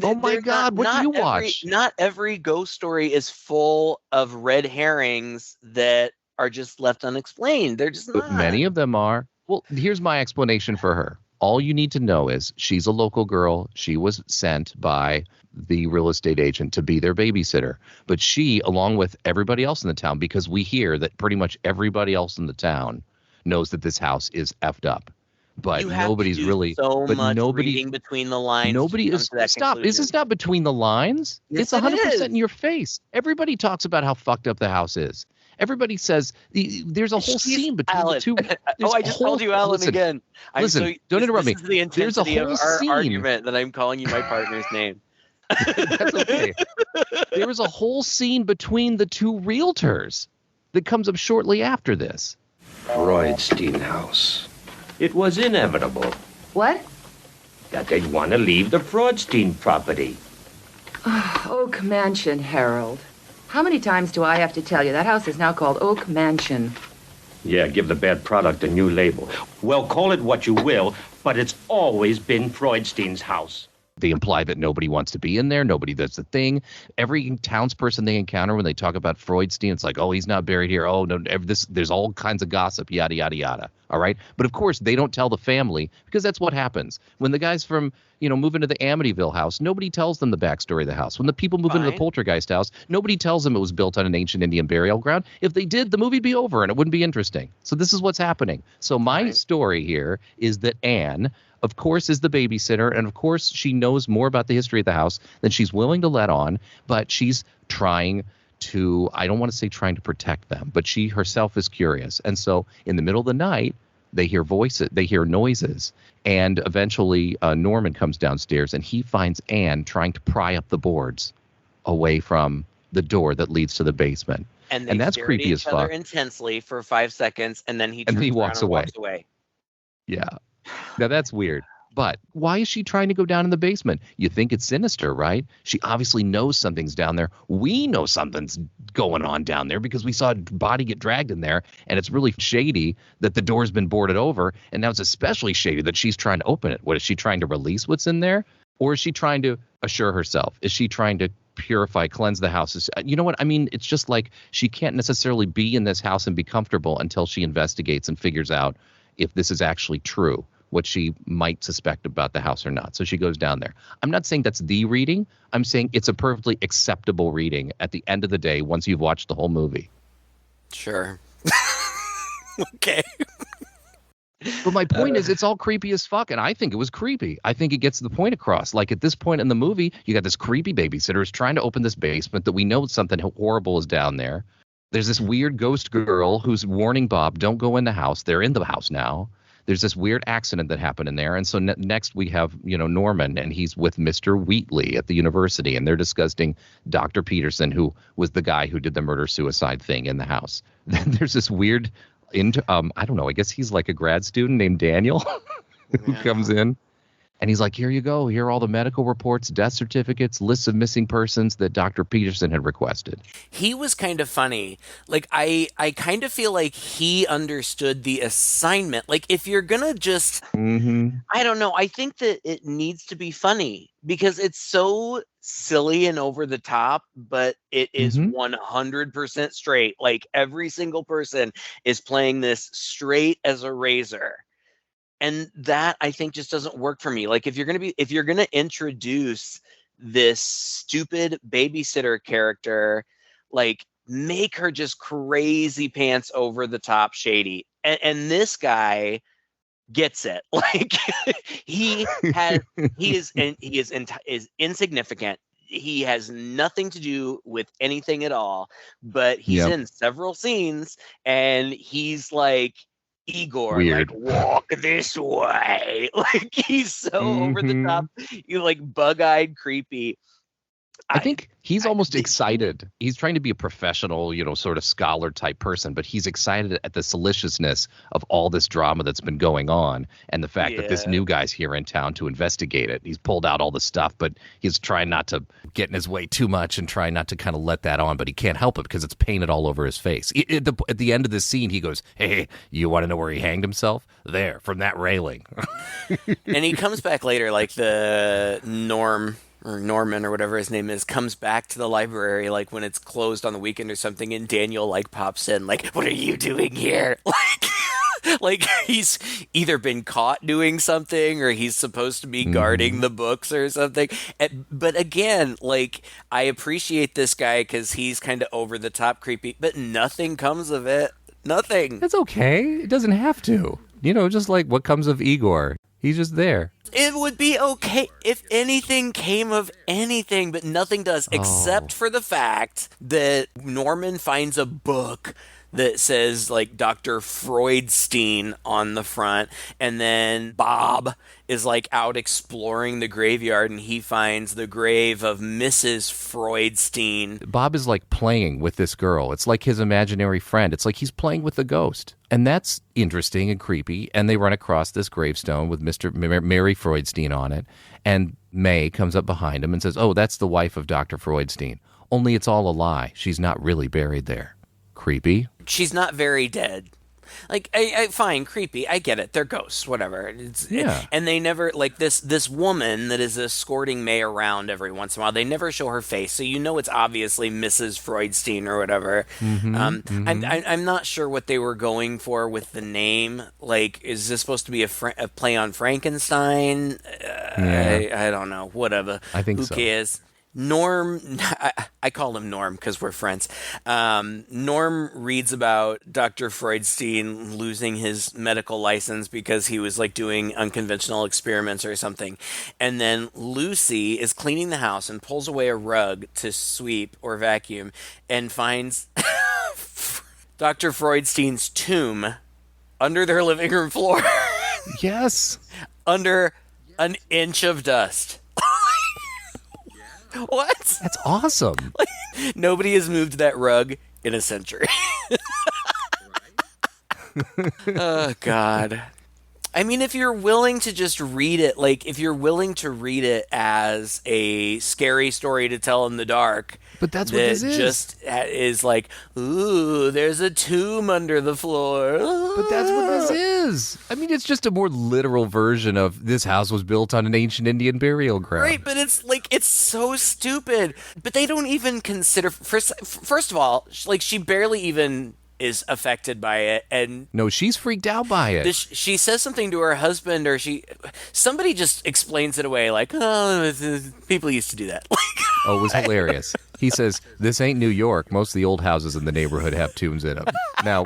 [SPEAKER 1] Oh my God, what do you watch?
[SPEAKER 2] Not every ghost story is full of red herrings that are just left unexplained. They're just not.
[SPEAKER 1] But many of them are. Well, here's my explanation for her. All you need to know is she's a local girl. She was sent by the real estate agent to be their babysitter. But she, along with everybody else in the town, because we hear that pretty much everybody else in the town knows that this house is effed up, but nobody's really
[SPEAKER 2] reading between the lines.
[SPEAKER 1] Nobody is stop. This is not between the lines.
[SPEAKER 2] Yes,
[SPEAKER 1] it's 100% in your face. Everybody talks about how fucked up the house is. Everybody says there's a whole scene between
[SPEAKER 2] Alan.
[SPEAKER 1] the two.
[SPEAKER 2] I just told you Alan again.
[SPEAKER 1] Don't interrupt me.
[SPEAKER 2] This is the intensity of our argument that I'm calling you my partner's name.
[SPEAKER 1] That's okay. There was a whole scene between the two realtors that comes up shortly after this.
[SPEAKER 5] Freudstein house.
[SPEAKER 6] It was inevitable
[SPEAKER 4] What?
[SPEAKER 6] that they'd want to leave the Freudstein property.
[SPEAKER 4] Oak Mansion, Harold. How many times do I have to tell you that house is now called Oak Mansion?
[SPEAKER 6] Yeah, give the bad product a new label. Well, call it what you will, but it's always been Freudstein's house.
[SPEAKER 1] They imply that nobody wants to be in there. Nobody does the thing. Every townsperson they encounter when they talk about Freudstein, it's like, oh, he's not buried here. Oh, no, there's all kinds of gossip, yada, yada, yada. All right. But of course, they don't tell the family because that's what happens. When the guys from, move into the Amityville house, nobody tells them the backstory of the house. When the people move into the Poltergeist house, nobody tells them it was built on an ancient Indian burial ground. If they did, the movie'd be over and it wouldn't be interesting. So this is what's happening. So my story here is that Anne, of course, is the babysitter, and of course she knows more about the history of the house than she's willing to let on, but she's trying to, I don't want to say trying to protect them, but she herself is curious. And so in the middle of the night, they hear voices, they hear noises, and eventually Norman comes downstairs and he finds Anne trying to pry up the boards away from the door that leads to the basement.
[SPEAKER 2] And
[SPEAKER 1] that's creepy as fuck.
[SPEAKER 2] Intensely for 5 seconds, and then he
[SPEAKER 1] walks away. Yeah. Now that's weird. But why is she trying to go down in the basement? You think it's sinister, right? She obviously knows something's down there. We know something's going on down there because we saw a body get dragged in there, and it's really shady that the door's been boarded over, and now it's especially shady that she's trying to open it. What is she trying to release what's in there? Or is she trying to assure herself? Is she trying to purify, cleanse the house? You know what I mean? It's just like she can't necessarily be in this house and be comfortable until she investigates and figures out if this is actually true, what she might suspect about the house or not. So she goes down there. I'm not saying that's the reading. I'm saying it's a perfectly acceptable reading at the end of the day once you've watched the whole movie.
[SPEAKER 2] Sure. Okay.
[SPEAKER 1] But my point is, it's all creepy as fuck, and I think it was creepy. I think it gets the point across. Like, at this point in the movie, you got this creepy babysitter who's trying to open this basement that we know something horrible is down there. There's this weird ghost girl who's warning Bob, don't go in the house. They're in the house now. There's this weird accident that happened in there. And so next we have, Norman, and he's with Mr. Wheatley at the university, and they're discussing Dr. Peterson, who was the guy who did the murder-suicide thing in the house. Then there's this weird, I don't know, I guess he's like a grad student named Daniel who comes in. And he's like, here you go. Here are all the medical reports, death certificates, lists of missing persons that Dr. Peterson had requested.
[SPEAKER 2] He was kind of funny. Like, I kind of feel like he understood the assignment. Like, if you're going to just, I don't know. I think that it needs to be funny because it's so silly and over the top, but it is 100% straight. Like, every single person is playing this straight as a razor. And that, I think, just doesn't work for me. Like, if you're going to introduce this stupid babysitter character, like, make her just crazy pants over the top shady. And this guy gets it. Like, he is insignificant. He has nothing to do with anything at all, but he's in several scenes and he's like, Igor,
[SPEAKER 1] weird.
[SPEAKER 2] Like, walk this way. Like, he's so over the top, like bug-eyed creepy.
[SPEAKER 1] I think he's almost excited. He's trying to be a professional, sort of scholar type person, but he's excited at the salaciousness of all this drama that's been going on and the fact that this new guy's here in town to investigate it. He's pulled out all the stuff, but he's trying not to get in his way too much and trying not to kind of let that on, but he can't help it because it's painted all over his face. At the end of the scene, he goes, "Hey, you want to know where he hanged himself? There, from that railing."
[SPEAKER 2] And he comes back later, like the Norman or whatever his name is, comes back to the library like when it's closed on the weekend or something, and Daniel like pops in like, "What are you doing here?" Like he's either been caught doing something or he's supposed to be guarding the books or something. But again, like, I appreciate this guy because he's kind of over the top creepy, but nothing comes of it. Nothing.
[SPEAKER 1] It's okay. It doesn't have to. Just like what comes of Igor. He's just there.
[SPEAKER 2] It would be okay if anything came of anything, but nothing does, except for the fact that Norman finds a book that says, like, Dr. Freudstein on the front, and then Bob is, like, out exploring the graveyard, and he finds the grave of Mrs. Freudstein.
[SPEAKER 1] Bob is, like, playing with this girl. It's like his imaginary friend. It's like he's playing with the ghost. And that's interesting and creepy, and they run across this gravestone with Mary Freudstein on it, and May comes up behind him and says, "Oh, that's the wife of Dr. Freudstein. Only it's all a lie. She's not really buried there." Creepy.
[SPEAKER 2] She's not very dead. Like, I fine, creepy. I get it. They're ghosts, whatever. And they never, like, this woman that is escorting May around every once in a while, they never show her face, so it's obviously Mrs. Freudstein or whatever. I'm not sure what they were going for with the name. Like, is this supposed to be a play on Frankenstein? I don't know. Whatever.
[SPEAKER 1] I think
[SPEAKER 2] Who
[SPEAKER 1] so.
[SPEAKER 2] cares? Norm, I call him Norm because we're friends. Norm reads about Dr. Freudstein losing his medical license because he was like doing unconventional experiments or something. And then Lucy is cleaning the house and pulls away a rug to sweep or vacuum and finds Dr. Freudstein's tomb under their living room floor.
[SPEAKER 1] Yes.
[SPEAKER 2] Under an inch of dust. What?
[SPEAKER 1] That's awesome.
[SPEAKER 2] Nobody has moved that rug in a century. Oh, God. I mean, if you're willing to just read it, like, if you're willing to read it as a scary story to tell in the dark.
[SPEAKER 1] But that's what this is.
[SPEAKER 2] Just is like, ooh, there's a tomb under the floor.
[SPEAKER 1] But that's what this is. I mean, it's just a more literal version of this house was built on an ancient Indian burial ground.
[SPEAKER 2] Right, but it's like, it's so stupid. But they don't even consider, first of all, like, she barely even is affected by it, and
[SPEAKER 1] no, she's freaked out by it.
[SPEAKER 2] She says something to her husband, or somebody just explains it away, like, "Oh, people used to do that."
[SPEAKER 1] Oh, it was hilarious. He says, "This ain't New York. Most of the old houses in the neighborhood have tombs in them." Now,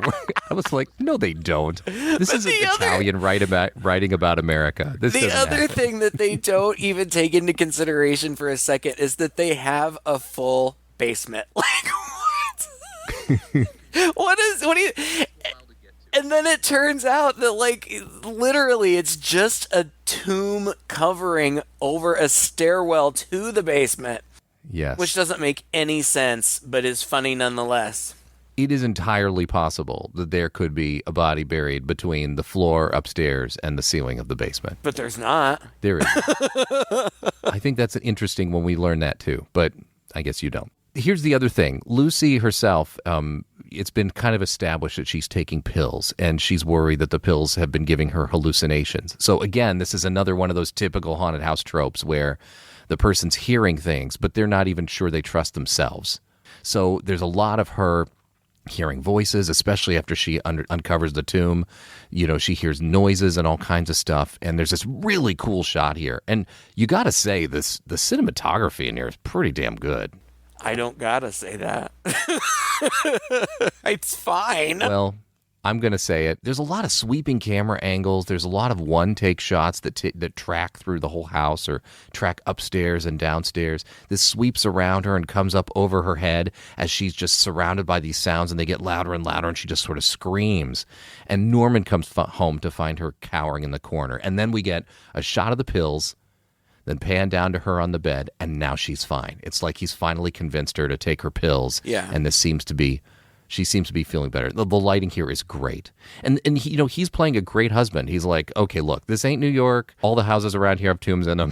[SPEAKER 1] I was like, "No, they don't. This isn't Italian writing about America."
[SPEAKER 2] The other thing that they don't even take into consideration for a second is that they have a full basement. Like, what? What do you... And then it turns out that, like, literally it's just a tomb covering over a stairwell to the basement.
[SPEAKER 1] Yes.
[SPEAKER 2] Which doesn't make any sense, but is funny nonetheless.
[SPEAKER 1] It is entirely possible that there could be a body buried between the floor upstairs and the ceiling of the basement.
[SPEAKER 2] But there's not.
[SPEAKER 1] There is. I think that's interesting when we learn that too, but I guess you don't. Here's the other thing. Lucy herself, it's been kind of established that she's taking pills, and she's worried that the pills have been giving her hallucinations. So again, this is another one of those typical haunted house tropes where the person's hearing things, but they're not even sure they trust themselves. So there's a lot of her hearing voices, especially after she uncovers the tomb. She hears noises and all kinds of stuff, and there's this really cool shot here. And you got to say, the cinematography in here is pretty damn good.
[SPEAKER 2] I don't gotta say that. It's fine.
[SPEAKER 1] Well, I'm going to say it. There's a lot of sweeping camera angles. There's a lot of one-take shots that track through the whole house or track upstairs and downstairs. This sweeps around her and comes up over her head as she's just surrounded by these sounds, and they get louder and louder, and she just sort of screams. And Norman comes home to find her cowering in the corner. And then we get a shot of the pills. then pan down to her on the bed, and now she's fine. It's like he's finally convinced her to take her pills, and she seems to be feeling better. The lighting here is great. And he, he's playing a great husband. He's like, okay, look, this ain't New York. All the houses around here have tombs in them.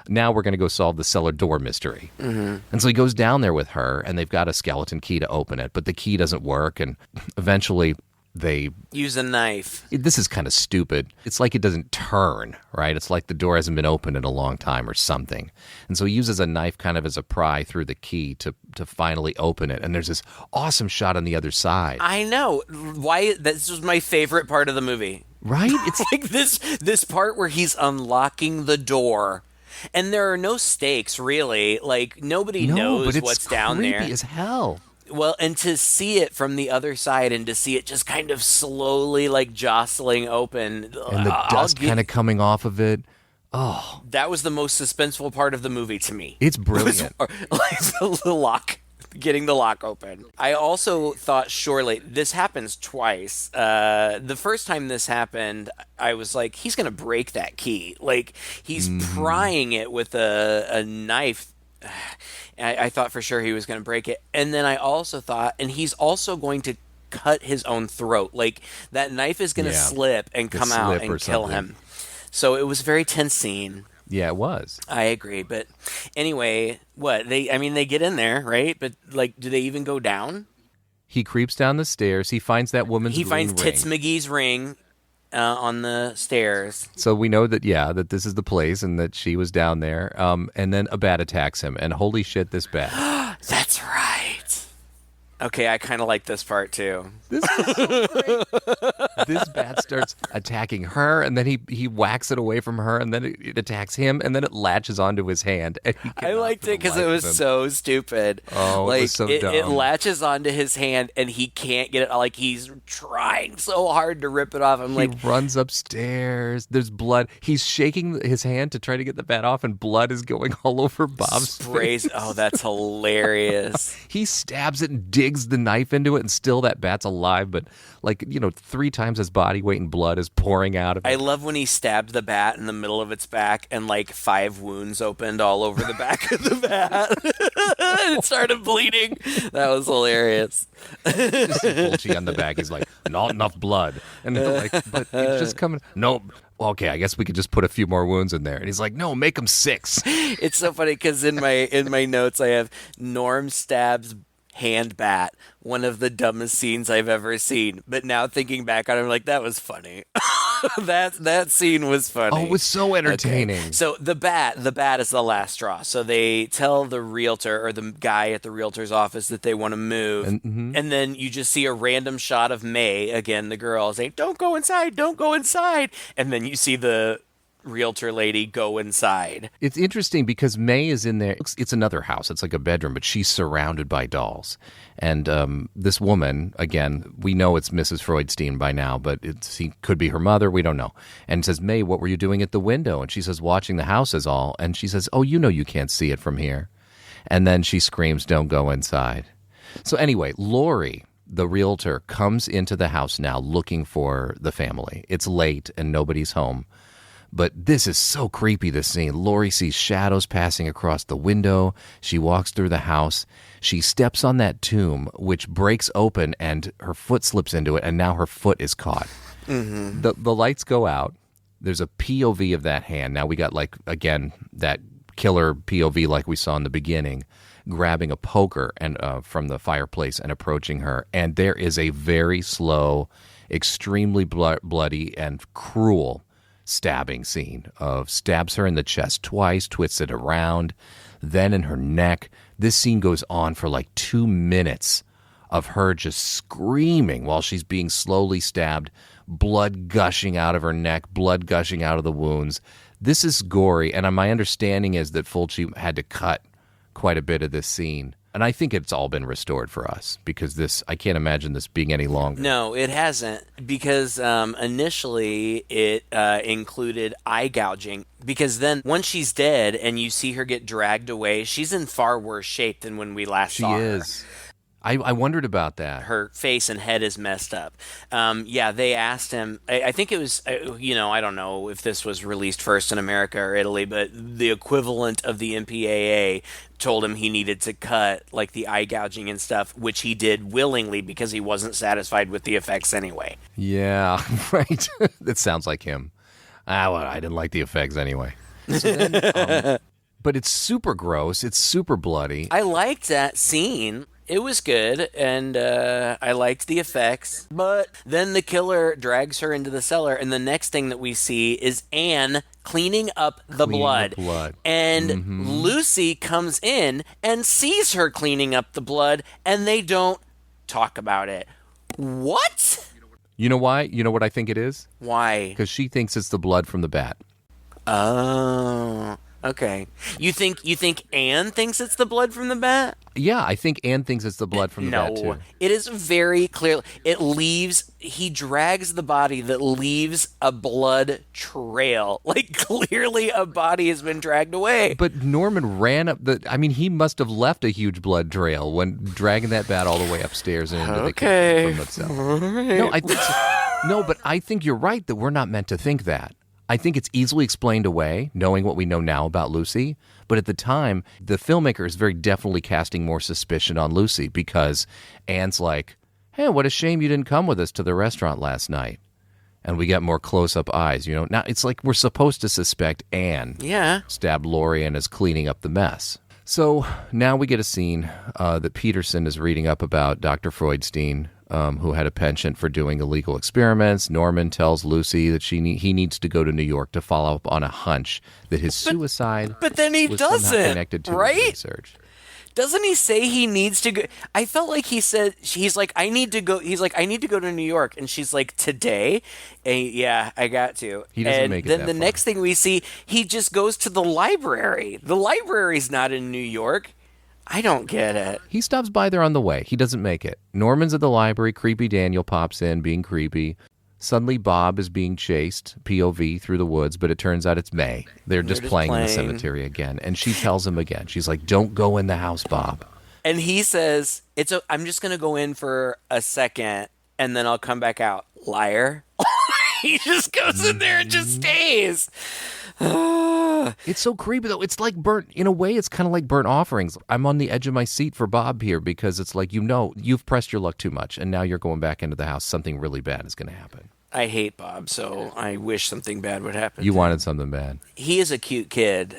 [SPEAKER 1] Now we're going to go solve the cellar door mystery. Mm-hmm. And so he goes down there with her, and they've got a skeleton key to open it, but the key doesn't work, and eventually they
[SPEAKER 2] use a knife.
[SPEAKER 1] This is kind of stupid. It's like it doesn't turn, right? It's like the door hasn't been opened in a long time or something. And so he uses a knife kind of as a pry through the key to finally open it. And there's this awesome shot on the other side.
[SPEAKER 2] I know. Why? This was my favorite part of the movie.
[SPEAKER 1] Right?
[SPEAKER 2] It's like this part where he's unlocking the door. And there are no stakes, really. Like, nobody knows what's down there.
[SPEAKER 1] It's creepy as hell.
[SPEAKER 2] Well, and to see it from the other side and to see it just kind of slowly, like, jostling open.
[SPEAKER 1] And the dust kind of coming off of it. Oh.
[SPEAKER 2] That was the most suspenseful part of the movie to me.
[SPEAKER 1] It's brilliant.
[SPEAKER 2] Like, the lock, getting the lock open. I also thought, surely, this happens twice. The first time this happened, I was like, he's going to break that key. Like, he's prying it with a knife. I thought for sure he was going to break it. And then I also thought, and he's also going to cut his own throat. Like, that knife is going to slip and come out and kill him. So it was a very tense scene.
[SPEAKER 1] Yeah, it was.
[SPEAKER 2] I agree. But anyway, they get in there, right? But, like, do they even go down?
[SPEAKER 1] He creeps down the stairs. He finds that woman's ring.
[SPEAKER 2] He finds Tits McGee's ring. On the stairs.
[SPEAKER 1] So we know that, that this is the place and that she was down there. And then a bat attacks him. And holy shit, this bat.
[SPEAKER 2] That's right. Okay, I kind of like this part, too.
[SPEAKER 1] This is so great. This bat starts attacking her, and then he whacks it away from her, and then it attacks him, and then it latches onto his hand.
[SPEAKER 2] I liked it because it was so stupid.
[SPEAKER 1] Oh, like, it was so dumb.
[SPEAKER 2] It latches onto his hand, and he can't get it. Like, he's trying so hard to rip it off.
[SPEAKER 1] He runs upstairs. There's blood. He's shaking his hand to try to get the bat off, and blood is going all over Bob's face.
[SPEAKER 2] Oh, that's hilarious.
[SPEAKER 1] He stabs it and digs the knife into it, and still that bat's alive, but 3 times his body weight in blood is pouring out of it.
[SPEAKER 2] I love when he stabbed the bat in the middle of its back and 5 wounds opened all over the back of the bat. It started bleeding. That was hilarious.
[SPEAKER 1] Just see Fulci on the back. He's like, not enough blood. And they're like, but it's just coming. No. Okay, I guess we could just put a few more wounds in there. And he's like, no, make them 6.
[SPEAKER 2] It's so funny because in my notes I have Norm stabs hand bat, one of the dumbest scenes I've ever seen. But now thinking back on it, I'm like, that was funny. that scene was funny.
[SPEAKER 1] Oh, it was so entertaining.
[SPEAKER 2] Okay. So the bat is the last straw. So they tell the realtor or the guy at the realtor's office that they want to move. And then you just see a random shot of May, again, the girl, saying, don't go inside, don't go inside. And then you see the realtor lady go inside.
[SPEAKER 1] It's interesting because May is in there. It's another house. It's like a bedroom, but she's surrounded by dolls. And this woman, again, we know it's Mrs. Freudstein by now, but it could be her mother. We don't know. And says, May, what were you doing at the window? And she says, watching the house is all. And she says, oh, you can't see it from here. And then she screams, don't go inside. So anyway, Lori, the realtor, comes into the house now looking for the family. It's late and nobody's home. But this is so creepy, this scene. Lori sees shadows passing across the window. She walks through the house. She steps on that tomb, which breaks open, and her foot slips into it, and now her foot is caught. Mm-hmm. The lights go out. There's a POV of that hand. Now we got, again, that killer POV like we saw in the beginning, grabbing a poker and from the fireplace and approaching her. And there is a very slow, extremely bloody and cruel stabbing scene of stabs her in the chest twice, twists it around, then in her neck. This scene goes on for 2 minutes of her just screaming while she's being slowly stabbed, blood gushing out of her neck, blood gushing out of the wounds. This is gory, and my understanding is that Fulci had to cut quite a bit of this scene. And I think it's all been restored for us because I can't imagine this being any longer.
[SPEAKER 2] No, it hasn't, because initially it included eye gouging. Because then once she's dead and you see her get dragged away, she's in far worse shape than when we last saw her.
[SPEAKER 1] She is. I wondered about that.
[SPEAKER 2] Her face and head is messed up. They asked him. I think it was, I don't know if this was released first in America or Italy, but the equivalent of the MPAA told him he needed to cut like the eye gouging and stuff, which he did willingly because he wasn't satisfied with the effects anyway.
[SPEAKER 1] Yeah, right. That sounds like him. I didn't like the effects anyway. So then, but it's super gross. It's super bloody.
[SPEAKER 2] I liked that scene. It was good, and I liked the effects. But then the killer drags her into the cellar, and the next thing that we see is Anne cleaning up the blood. And Lucy comes in and sees her cleaning up the blood, and they don't talk about it. What?
[SPEAKER 1] You know why? You know what I think it is?
[SPEAKER 2] Why?
[SPEAKER 1] Because she thinks it's the blood from the bat.
[SPEAKER 2] Oh, okay. You think Anne thinks it's the blood from the bat?
[SPEAKER 1] Yeah, I think Anne thinks it's the blood from the bat, too.
[SPEAKER 2] No, it is very clear. He drags the body that leaves a blood trail. Like, clearly a body has been dragged away.
[SPEAKER 1] But Norman ran up he must have left a huge blood trail when dragging that bat all the way upstairs and into the kitchen from itself.
[SPEAKER 2] Right.
[SPEAKER 1] No, but I think you're right that we're not meant to think that. I think it's easily explained away, knowing what we know now about Lucy. But at the time, the filmmaker is very definitely casting more suspicion on Lucy because Anne's like, hey, what a shame you didn't come with us to the restaurant last night. And we get more close-up eyes, Now, it's like we're supposed to suspect Anne stabbed Laurie and is cleaning up the mess. So now we get a scene that Peterson is reading up about Dr. Freudstein, who had a penchant for doing illegal experiments. Norman tells Lucy that he needs to go to New York to follow up on a hunch that his suicide
[SPEAKER 2] but then he
[SPEAKER 1] was
[SPEAKER 2] doesn't,
[SPEAKER 1] somehow connected to
[SPEAKER 2] right?
[SPEAKER 1] his research.
[SPEAKER 2] Doesn't he say he needs to go? I felt like he said, he's like, I need to go to New York. And she's like, today? And yeah, I got to.
[SPEAKER 1] He doesn't make it that
[SPEAKER 2] then the
[SPEAKER 1] far.
[SPEAKER 2] next thing we see, he just goes to the library. The library's not in New York. I don't get it.
[SPEAKER 1] He stops by there on the way. He doesn't make it. Norman's at the library. Creepy Daniel pops in, being creepy. Suddenly, Bob is being chased, POV, through the woods, but it turns out it's May. They're just playing in the cemetery again. And she tells him again. She's like, don't go in the house, Bob.
[SPEAKER 2] And he says, I'm just going to go in for a second, and then I'll come back out. Liar. He just goes in there and just stays.
[SPEAKER 1] It's so creepy, though. It's like in a way, it's kind of like burnt offerings. I'm on the edge of my seat for Bob here because it's like, you've pressed your luck too much, and now you're going back into the house. Something really bad is going to happen.
[SPEAKER 2] I hate Bob, so I wish something bad would happen.
[SPEAKER 1] You wanted something bad.
[SPEAKER 2] He is a cute kid.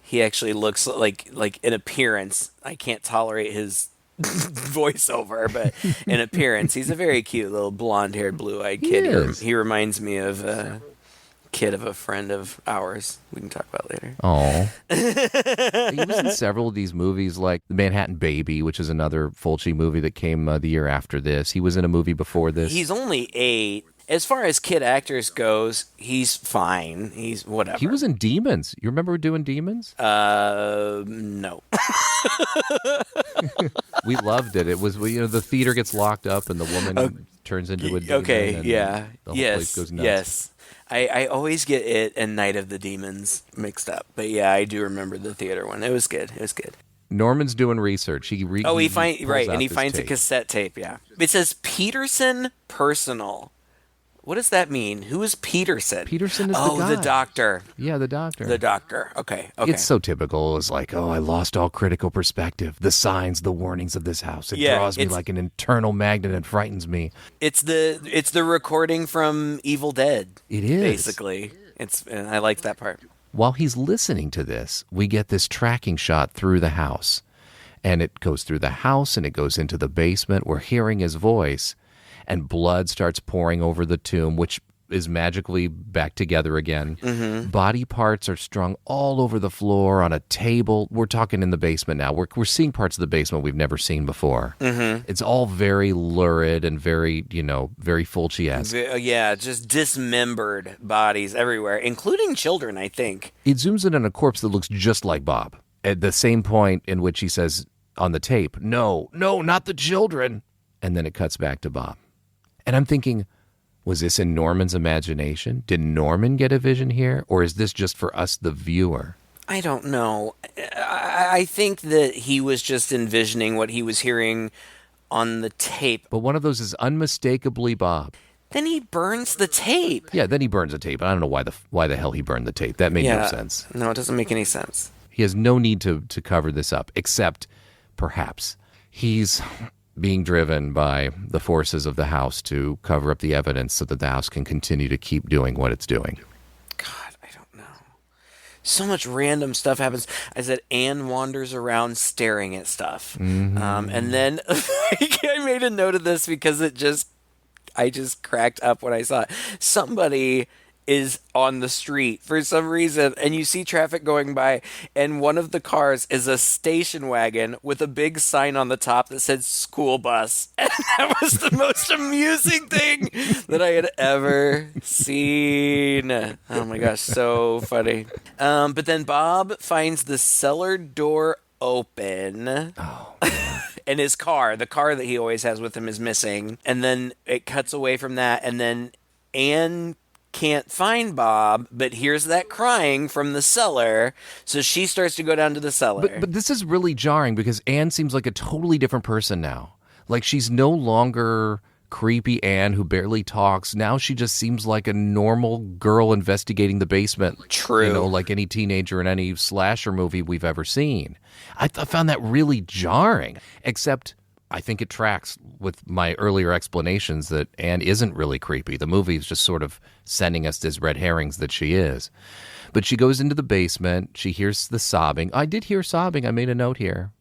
[SPEAKER 2] He actually looks like in appearance. I can't tolerate his voiceover, but in appearance, he's a very cute little blonde-haired, blue-eyed kid. He reminds me of a kid of a friend of ours. We can talk about later.
[SPEAKER 1] Oh, he was in several of these movies, like The Manhattan Baby, which is another Fulci movie that came the year after this. He was in a movie before this.
[SPEAKER 2] He's only 8. As far as kid actors goes, he's fine. He's whatever.
[SPEAKER 1] He was in Demons. You remember doing Demons?
[SPEAKER 2] No.
[SPEAKER 1] We loved it. It was, the theater gets locked up and the woman turns into a demon.
[SPEAKER 2] Okay,
[SPEAKER 1] and
[SPEAKER 2] yeah.
[SPEAKER 1] The whole place goes nuts.
[SPEAKER 2] Yes. I always get it and Night of the Demons mixed up. But yeah, I do remember the theater one. It was good.
[SPEAKER 1] Norman's doing research. He finds
[SPEAKER 2] a cassette tape, yeah. It says Peterson Personal. What does that mean? Who is Peterson?
[SPEAKER 1] Peterson is the guy.
[SPEAKER 2] The doctor.
[SPEAKER 1] Yeah, the doctor.
[SPEAKER 2] The doctor. Okay.
[SPEAKER 1] It's so typical. It's like, I lost all critical perspective. The signs, the warnings of this house. It draws me like an internal magnet and frightens me.
[SPEAKER 2] It's the recording from Evil Dead.
[SPEAKER 1] It is.
[SPEAKER 2] Basically. I like that part.
[SPEAKER 1] While he's listening to this, we get this tracking shot through the house. And it goes through the house and it goes into the basement. We're hearing his voice. And blood starts pouring over the tomb, which is magically back together again. Mm-hmm. Body parts are strung all over the floor on a table. We're talking in the basement now. We're seeing parts of the basement we've never seen before. Mm-hmm. It's all very lurid and very, very Fulci-esque.
[SPEAKER 2] Yeah, just dismembered bodies everywhere, including children, I think.
[SPEAKER 1] It zooms in on a corpse that looks just like Bob. At the same point in which he says on the tape, no, not the children. And then it cuts back to Bob. And I'm thinking, was this in Norman's imagination? Did Norman get a vision here? Or is this just for us, the viewer?
[SPEAKER 2] I don't know. I think that he was just envisioning what he was hearing on the tape.
[SPEAKER 1] But one of those is unmistakably Bob.
[SPEAKER 2] Then he burns the tape.
[SPEAKER 1] Yeah, then he burns the tape. I don't know why the hell he burned the tape. That made no sense.
[SPEAKER 2] No, it doesn't make any sense.
[SPEAKER 1] He has no need to cover this up, except perhaps he's being driven by the forces of the house to cover up the evidence so that the house can continue to keep doing what it's doing.
[SPEAKER 2] God, I don't know. So much random stuff happens. I said Anne wanders around staring at stuff.
[SPEAKER 1] Mm-hmm.
[SPEAKER 2] And then I made a note of this because I just cracked up when I saw it. Somebody is on the street for some reason, and you see traffic going by, and one of the cars is a station wagon with a big sign on the top that said school bus. And that was the most amusing thing that I had ever seen. Oh my gosh, so funny. But then Bob finds the cellar door open.
[SPEAKER 1] Oh.
[SPEAKER 2] And his car, the car that he always has with him, is missing. And then it cuts away from that, and then Anne can't find Bob, but hears that crying from the cellar, so she starts to go down to the cellar.
[SPEAKER 1] But this is really jarring because Anne seems like a totally different person now. Like, she's no longer creepy Anne who barely talks. Now she just seems like a normal girl investigating the basement.
[SPEAKER 2] True.
[SPEAKER 1] You know, like any teenager in any slasher movie we've ever seen. I found that really jarring, except I think it tracks with my earlier explanations that Anne isn't really creepy. The movie is just sort of sending us as red herrings that she is. But she goes into the basement. She hears the sobbing. I did hear sobbing. I made a note here.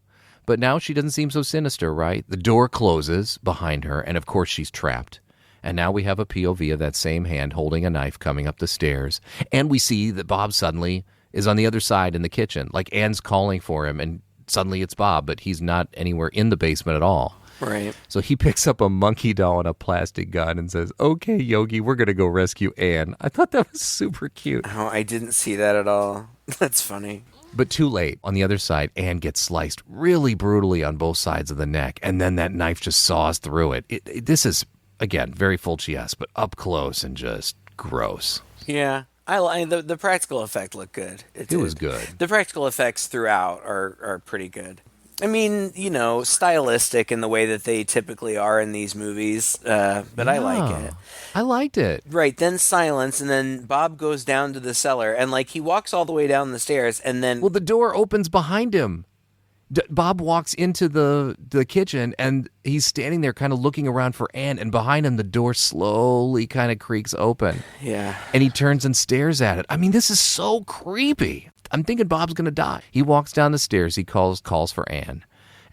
[SPEAKER 1] But now she doesn't seem so sinister, right? The door closes behind her, and of course she's trapped. And now we have a POV of that same hand holding a knife coming up the stairs. And we see that Bob suddenly is on the other side in the kitchen. Like Anne's calling for him, and suddenly it's Bob, but he's not anywhere in the basement at all.
[SPEAKER 2] Right.
[SPEAKER 1] So he picks up a monkey doll and a plastic gun and says, "Okay, Yogi, we're going to go rescue Anne." I thought that was super cute.
[SPEAKER 2] Oh, I didn't see that at all. That's funny.
[SPEAKER 1] But too late. On the other side, Anne gets sliced really brutally on both sides of the neck, and then that knife just saws through it. This is, again, very Fulci-esque, but up close and just gross.
[SPEAKER 2] Yeah. The practical effect looked good.
[SPEAKER 1] It was good.
[SPEAKER 2] The practical effects throughout are pretty good. I mean, you know, stylistic in the way that they typically are in these movies, but I like it.
[SPEAKER 1] I liked it.
[SPEAKER 2] Right, then silence, and then Bob goes down to the cellar, and, like, he walks all the way down the stairs, and then...
[SPEAKER 1] Well, the door opens behind him. Bob walks into the kitchen, and he's standing there kind of looking around for Anne, and behind him, the door slowly kind of creaks open.
[SPEAKER 2] Yeah.
[SPEAKER 1] And he turns and stares at it. I mean, this is so creepy. I'm thinking Bob's going to die. He walks down the stairs. He calls for Anne.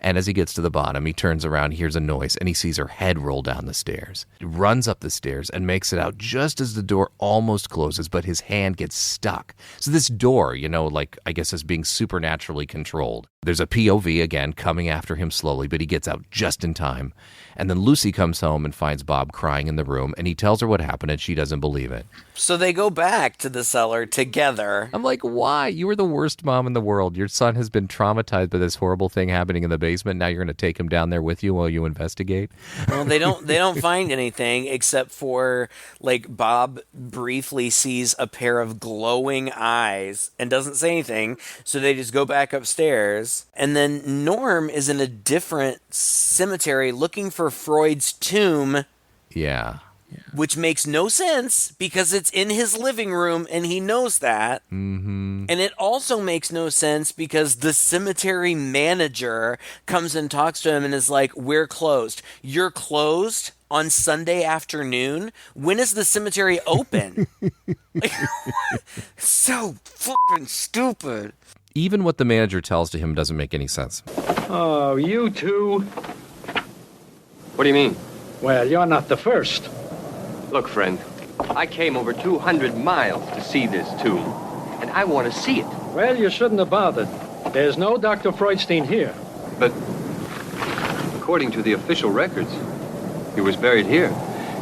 [SPEAKER 1] And as he gets to the bottom, he turns around, hears a noise, and he sees her head roll down the stairs. He runs up the stairs and makes it out just as the door almost closes, but his hand gets stuck. So this door, you know, like, I guess is being supernaturally controlled. There's a POV, again, coming after him slowly, but he gets out just in time. And then Lucy comes home and finds Bob crying in the room, and he tells her what happened, and she doesn't believe it.
[SPEAKER 2] So they go back to the cellar together.
[SPEAKER 1] I'm like, why? You were the worst mom in the world. Your son has been traumatized by this horrible thing happening in the basement. Now you're going to take him down there with you while you investigate?
[SPEAKER 2] Well, they don't find anything except for, like, Bob briefly sees a pair of glowing eyes and doesn't say anything, so they just go back upstairs. And then Norm is in a different cemetery looking for Freud's tomb.
[SPEAKER 1] Yeah.
[SPEAKER 2] Which makes no sense because it's in his living room and he knows that.
[SPEAKER 1] Mm-hmm.
[SPEAKER 2] And it also makes no sense because the cemetery manager comes and talks to him and is like, "We're closed." You're closed on Sunday afternoon? When is the cemetery open? Like, so fucking stupid.
[SPEAKER 1] Even what the manager tells to him doesn't make any sense.
[SPEAKER 7] Oh, you two?
[SPEAKER 6] What do you mean?
[SPEAKER 7] Well, you're not the first.
[SPEAKER 6] Look, friend, I came over 200 miles to see this tomb, and I want to see it.
[SPEAKER 7] Well, you shouldn't have bothered. There's no Dr. Freudstein here.
[SPEAKER 6] But according to the official records, he was buried here.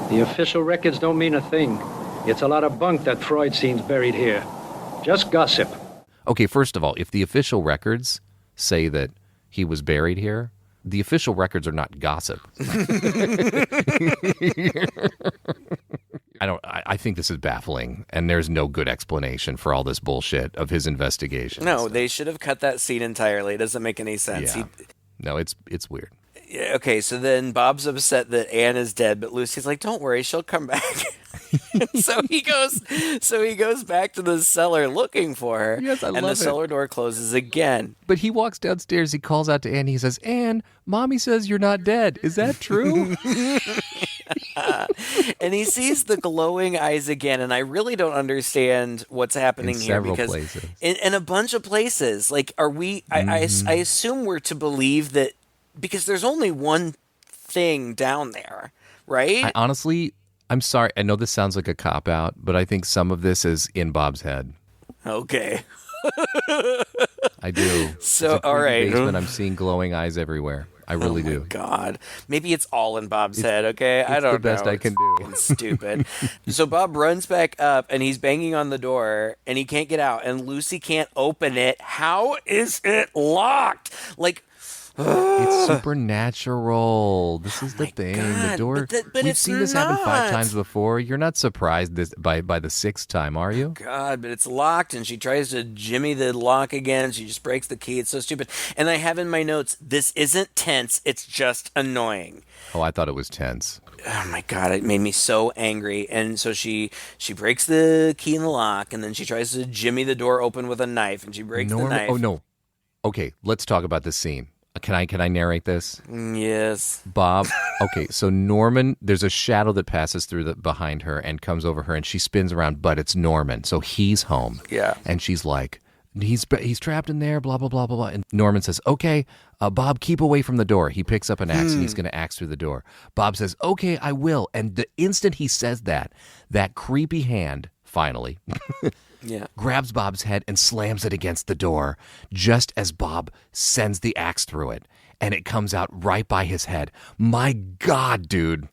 [SPEAKER 7] The official records don't mean a thing. It's a lot of bunk that Freudstein's buried here. Just gossip.
[SPEAKER 1] Okay, first of all, if the official records say that he was buried here, the official records are not gossip. I think this is baffling, and there's no good explanation for all this bullshit of his investigation.
[SPEAKER 2] No, they should have cut that scene entirely. It doesn't make any sense.
[SPEAKER 1] Yeah. No, it's weird.
[SPEAKER 2] Yeah, okay, so then Bob's upset that Anne is dead, but Lucy's like, "Don't worry, she'll come back." so he goes back to the cellar looking for her.
[SPEAKER 1] Yes, I
[SPEAKER 2] and
[SPEAKER 1] love
[SPEAKER 2] the
[SPEAKER 1] it.
[SPEAKER 2] cellar door closes again.
[SPEAKER 1] But he walks downstairs, he calls out to Anne, he says, "Anne, Mommy says you're not dead. Is that true?"
[SPEAKER 2] And he sees the glowing eyes again, and I really don't understand what's happening
[SPEAKER 1] In
[SPEAKER 2] here
[SPEAKER 1] several
[SPEAKER 2] because
[SPEAKER 1] places.
[SPEAKER 2] in a bunch of places, like, are we? I assume we're to believe that because there's only one thing down there, right?
[SPEAKER 1] I'm sorry. I know this sounds like a cop-out, but I think some of this is in Bob's head.
[SPEAKER 2] Okay.
[SPEAKER 1] I do.
[SPEAKER 2] So,
[SPEAKER 1] It's a
[SPEAKER 2] all
[SPEAKER 1] creepy
[SPEAKER 2] right.
[SPEAKER 1] basement. I'm seeing glowing eyes everywhere. I really do.
[SPEAKER 2] God, maybe it's all in Bob's head. Okay, I
[SPEAKER 1] it's
[SPEAKER 2] don't
[SPEAKER 1] the best
[SPEAKER 2] know.
[SPEAKER 1] I can
[SPEAKER 2] It's
[SPEAKER 1] do.
[SPEAKER 2] fucking stupid. So Bob runs back up and he's banging on the door and he can't get out and Lucy can't open it. How is it locked? Like,
[SPEAKER 1] It's supernatural. This is the thing.
[SPEAKER 2] God,
[SPEAKER 1] The door.
[SPEAKER 2] but
[SPEAKER 1] We've
[SPEAKER 2] it's
[SPEAKER 1] seen this happen 5
[SPEAKER 2] not.
[SPEAKER 1] times before. You're not surprised by the 6th time, are you?
[SPEAKER 2] God, but it's locked and she tries to jimmy the lock again. She just breaks the key. It's so stupid. And I have in my notes, this isn't tense. It's just annoying.
[SPEAKER 1] Oh, I thought it was tense.
[SPEAKER 2] Oh my God, it made me so angry. And so she breaks the key in the lock and then she tries to jimmy the door open with a knife and she breaks the knife.
[SPEAKER 1] Oh no. Okay, let's talk about this scene. Can I narrate this?
[SPEAKER 2] Yes.
[SPEAKER 1] Bob. Okay, so Norman, there's a shadow that passes through behind her and comes over her, and she spins around, but it's Norman, so he's home.
[SPEAKER 2] Yeah.
[SPEAKER 1] And she's like, he's trapped in there, blah blah blah blah blah. And Norman says, "Okay, Bob, keep away from the door." He picks up an axe and he's going to axe through the door. Bob says, "Okay, I will." And the instant he says that creepy hand finally.
[SPEAKER 2] Yeah.
[SPEAKER 1] grabs Bob's head and slams it against the door just as Bob sends the axe through it, and it comes out right by his head. My God, dude.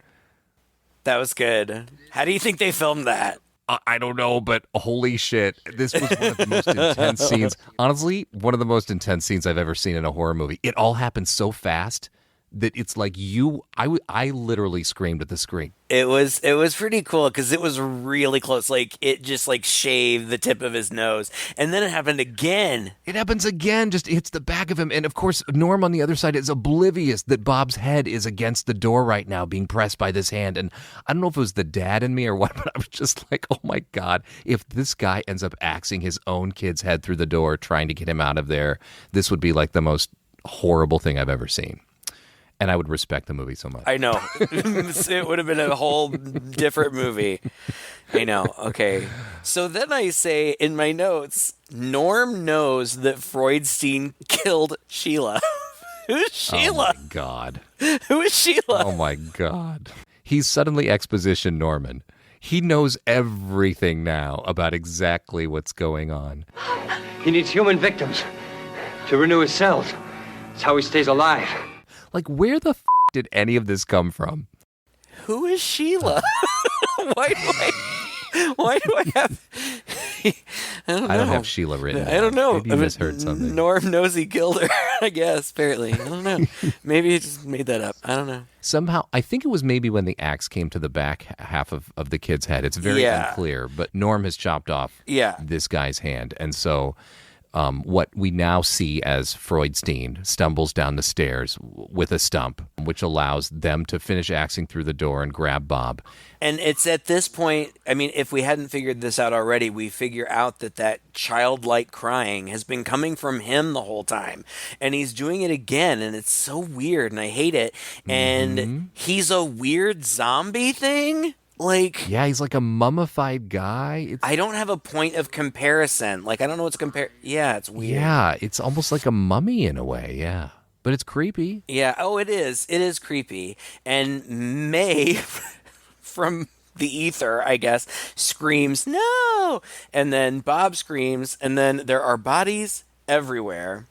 [SPEAKER 2] That was good. How do you think they filmed that?
[SPEAKER 1] I don't know, but holy shit. This was one of the most intense scenes. Honestly, one of the most intense scenes I've ever seen in a horror movie. It all happened so fast that it's like I literally screamed at the screen.
[SPEAKER 2] It was pretty cool because it was really close. Like, it just like shaved the tip of his nose. And then it happened again.
[SPEAKER 1] It happens again, just hits the back of him. And of course, Norm on the other side is oblivious that Bob's head is against the door right now, being pressed by this hand. And I don't know if it was the dad in me or what, but I was just like, oh my God, if this guy ends up axing his own kid's head through the door, trying to get him out of there, this would be like the most horrible thing I've ever seen. And I would respect the movie so much.
[SPEAKER 2] I know. It would have been a whole different movie. I know. Okay. So then I say in my notes, Norm knows that Freudstein killed Sheila. Who's Sheila?
[SPEAKER 1] Oh my God.
[SPEAKER 2] Who is Sheila?
[SPEAKER 1] Oh my God. He's suddenly Exposition Norman. He knows everything now about exactly what's going on.
[SPEAKER 6] He needs human victims to renew his cells. It's how he stays alive.
[SPEAKER 1] Like, where the did any of this come from?
[SPEAKER 2] Who is Sheila? Why do I have... I
[SPEAKER 1] don't have Sheila written down.
[SPEAKER 2] I don't know.
[SPEAKER 1] Maybe you misheard something.
[SPEAKER 2] Norm knows he killed her, I guess, apparently. I don't know. Maybe he just made that up. I don't know.
[SPEAKER 1] Somehow, I think it was maybe when the axe came to the back half of the kid's head. It's very unclear, but Norm has chopped off this guy's hand. And so what we now see as Freudstein stumbles down the stairs with a stump, which allows them to finish axing through the door and grab Bob.
[SPEAKER 2] And it's at this point, I mean, if we hadn't figured this out already, we figure out that childlike crying has been coming from him the whole time. And he's doing it again, and it's so weird, and I hate it. And he's a weird zombie thing? Like,
[SPEAKER 1] yeah, he's like a mummified guy.
[SPEAKER 2] I don't have a point of comparison. Like, I don't know what's Yeah, it's weird.
[SPEAKER 1] Yeah, it's almost like a mummy in a way, yeah. But it's creepy.
[SPEAKER 2] Yeah, oh, it is. It is creepy. And May, from the ether, I guess, screams, "No!" And then Bob screams, and then there are bodies everywhere.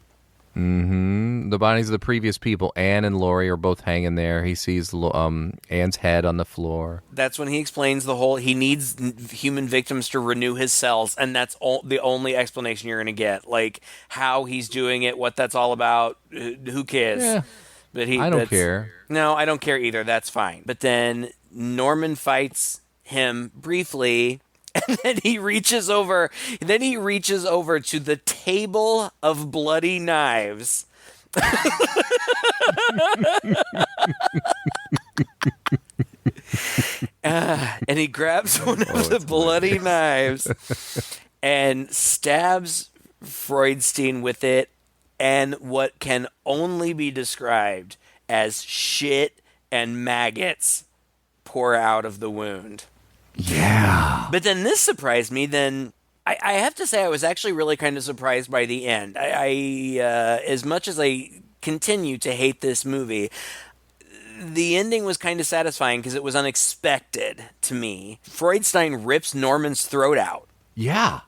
[SPEAKER 1] The bodies of the previous people. Anne and Laurie are both hanging there. He sees Anne's head on the floor.
[SPEAKER 2] That's when he explains he needs human victims to renew his cells, and that's the only explanation you're going to get. Like, how he's doing it, what that's all about, who cares?
[SPEAKER 1] Yeah.
[SPEAKER 2] But
[SPEAKER 1] I don't care.
[SPEAKER 2] No, I don't care either. That's fine. But then Norman fights him briefly, and then he reaches over to the table of bloody knives And he grabs one of the bloody knives and stabs Freudstein with it, and what can only be described as shit and maggots pour out of the wound.
[SPEAKER 1] Yeah.
[SPEAKER 2] But then this surprised me. Then I have to say I was actually really kind of surprised by the end. I as much as I continue to hate this movie, the ending was kind of satisfying because it was unexpected to me. Freudstein rips Norman's throat out.
[SPEAKER 1] Yeah.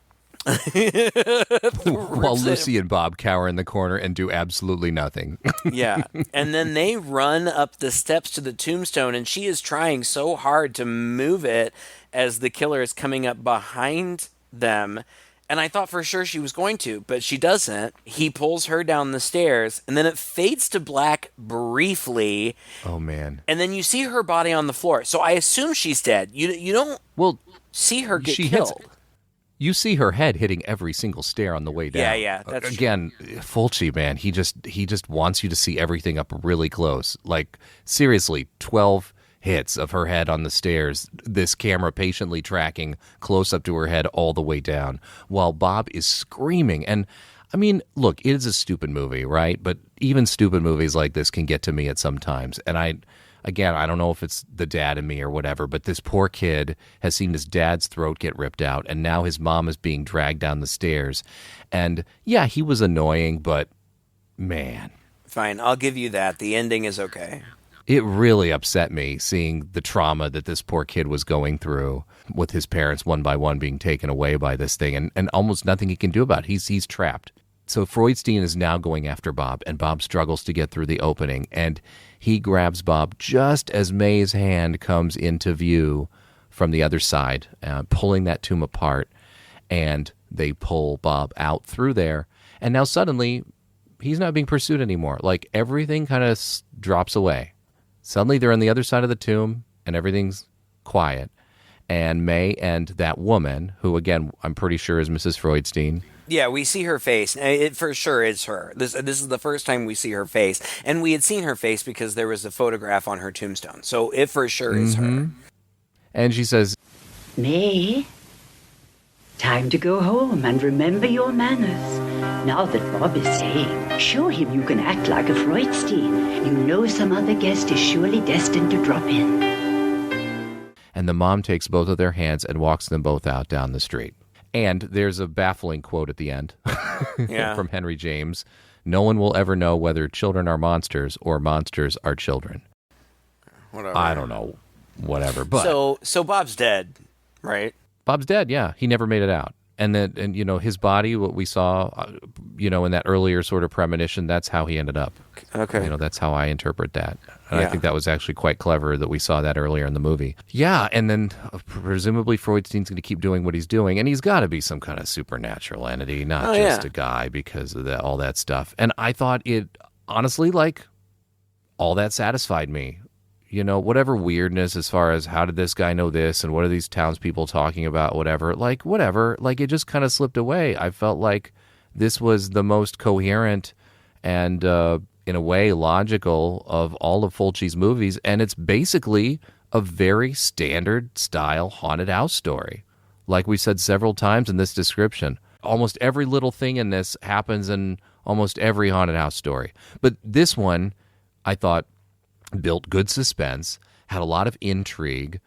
[SPEAKER 1] While Lucy and Bob cower in the corner and do absolutely nothing.
[SPEAKER 2] Yeah. And then they run up the steps to the tombstone, and she is trying so hard to move it as the killer is coming up behind them. And I thought for sure she was going to, but she doesn't. He pulls her down the stairs, and then it fades to black briefly.
[SPEAKER 1] Oh, man.
[SPEAKER 2] And then you see her body on the floor. So I assume she's dead. You don't see her get killed.
[SPEAKER 1] You see her head hitting every single stair on the way down.
[SPEAKER 2] Yeah, that's
[SPEAKER 1] again, Fulci, man, he just wants you to see everything up really close. Like, seriously, 12 hits of her head on the stairs, this camera patiently tracking close up to her head all the way down, while Bob is screaming. And, I mean, look, it is a stupid movie, right? But even stupid movies like this can get to me at some times. And I don't know if it's the dad in me or whatever, but this poor kid has seen his dad's throat get ripped out, and now his mom is being dragged down the stairs. And, yeah, he was annoying, but, man.
[SPEAKER 2] Fine, I'll give you that. The ending is okay.
[SPEAKER 1] It really upset me seeing the trauma that this poor kid was going through with his parents one by one being taken away by this thing, and almost nothing he can do about it. He's trapped. So Freudstein is now going after Bob, and Bob struggles to get through the opening, and he grabs Bob just as May's hand comes into view from the other side, pulling that tomb apart, and they pull Bob out through there, and now suddenly he's not being pursued anymore. Like, everything kind of drops away. Suddenly they're on the other side of the tomb, and everything's quiet, and May and that woman, who, again, I'm pretty sure is Mrs. Freudstein.
[SPEAKER 2] Yeah, we see her face. It for sure is her. This is the first time we see her face. And we had seen her face because there was a photograph on her tombstone. So it for sure is her.
[SPEAKER 1] And she says,
[SPEAKER 8] May, time to go home and remember your manners. Now that Bob is saying, show him you can act like a Freudstein. You know some other guest is surely destined to drop in.
[SPEAKER 1] And the mom takes both of their hands and walks them both out down the street. And there's a baffling quote at the end from Henry James. No one will ever know whether children are monsters or monsters are children.
[SPEAKER 2] Whatever.
[SPEAKER 1] I don't know. Whatever. But
[SPEAKER 2] so Bob's dead, right?
[SPEAKER 1] Bob's dead, yeah. He never made it out. And then, his body, what we saw, in that earlier sort of premonition, that's how he ended up.
[SPEAKER 2] Okay.
[SPEAKER 1] That's how I interpret that. And I think that was actually quite clever that we saw that earlier in the movie. Yeah, and then presumably Freudstein's going to keep doing what he's doing, and he's got to be some kind of supernatural entity, not just a guy because of all that stuff. And I thought it, honestly, all that satisfied me. Whatever weirdness as far as how did this guy know this and what are these townspeople talking about, whatever, it just kind of slipped away. I felt like this was the most coherent and, in a way, logical of all of Fulci's movies, and it's basically a very standard style haunted house story. Like we said several times in this description, almost every little thing in this happens in almost every haunted house story. But this one, I thought, built good suspense, had a lot of intrigue,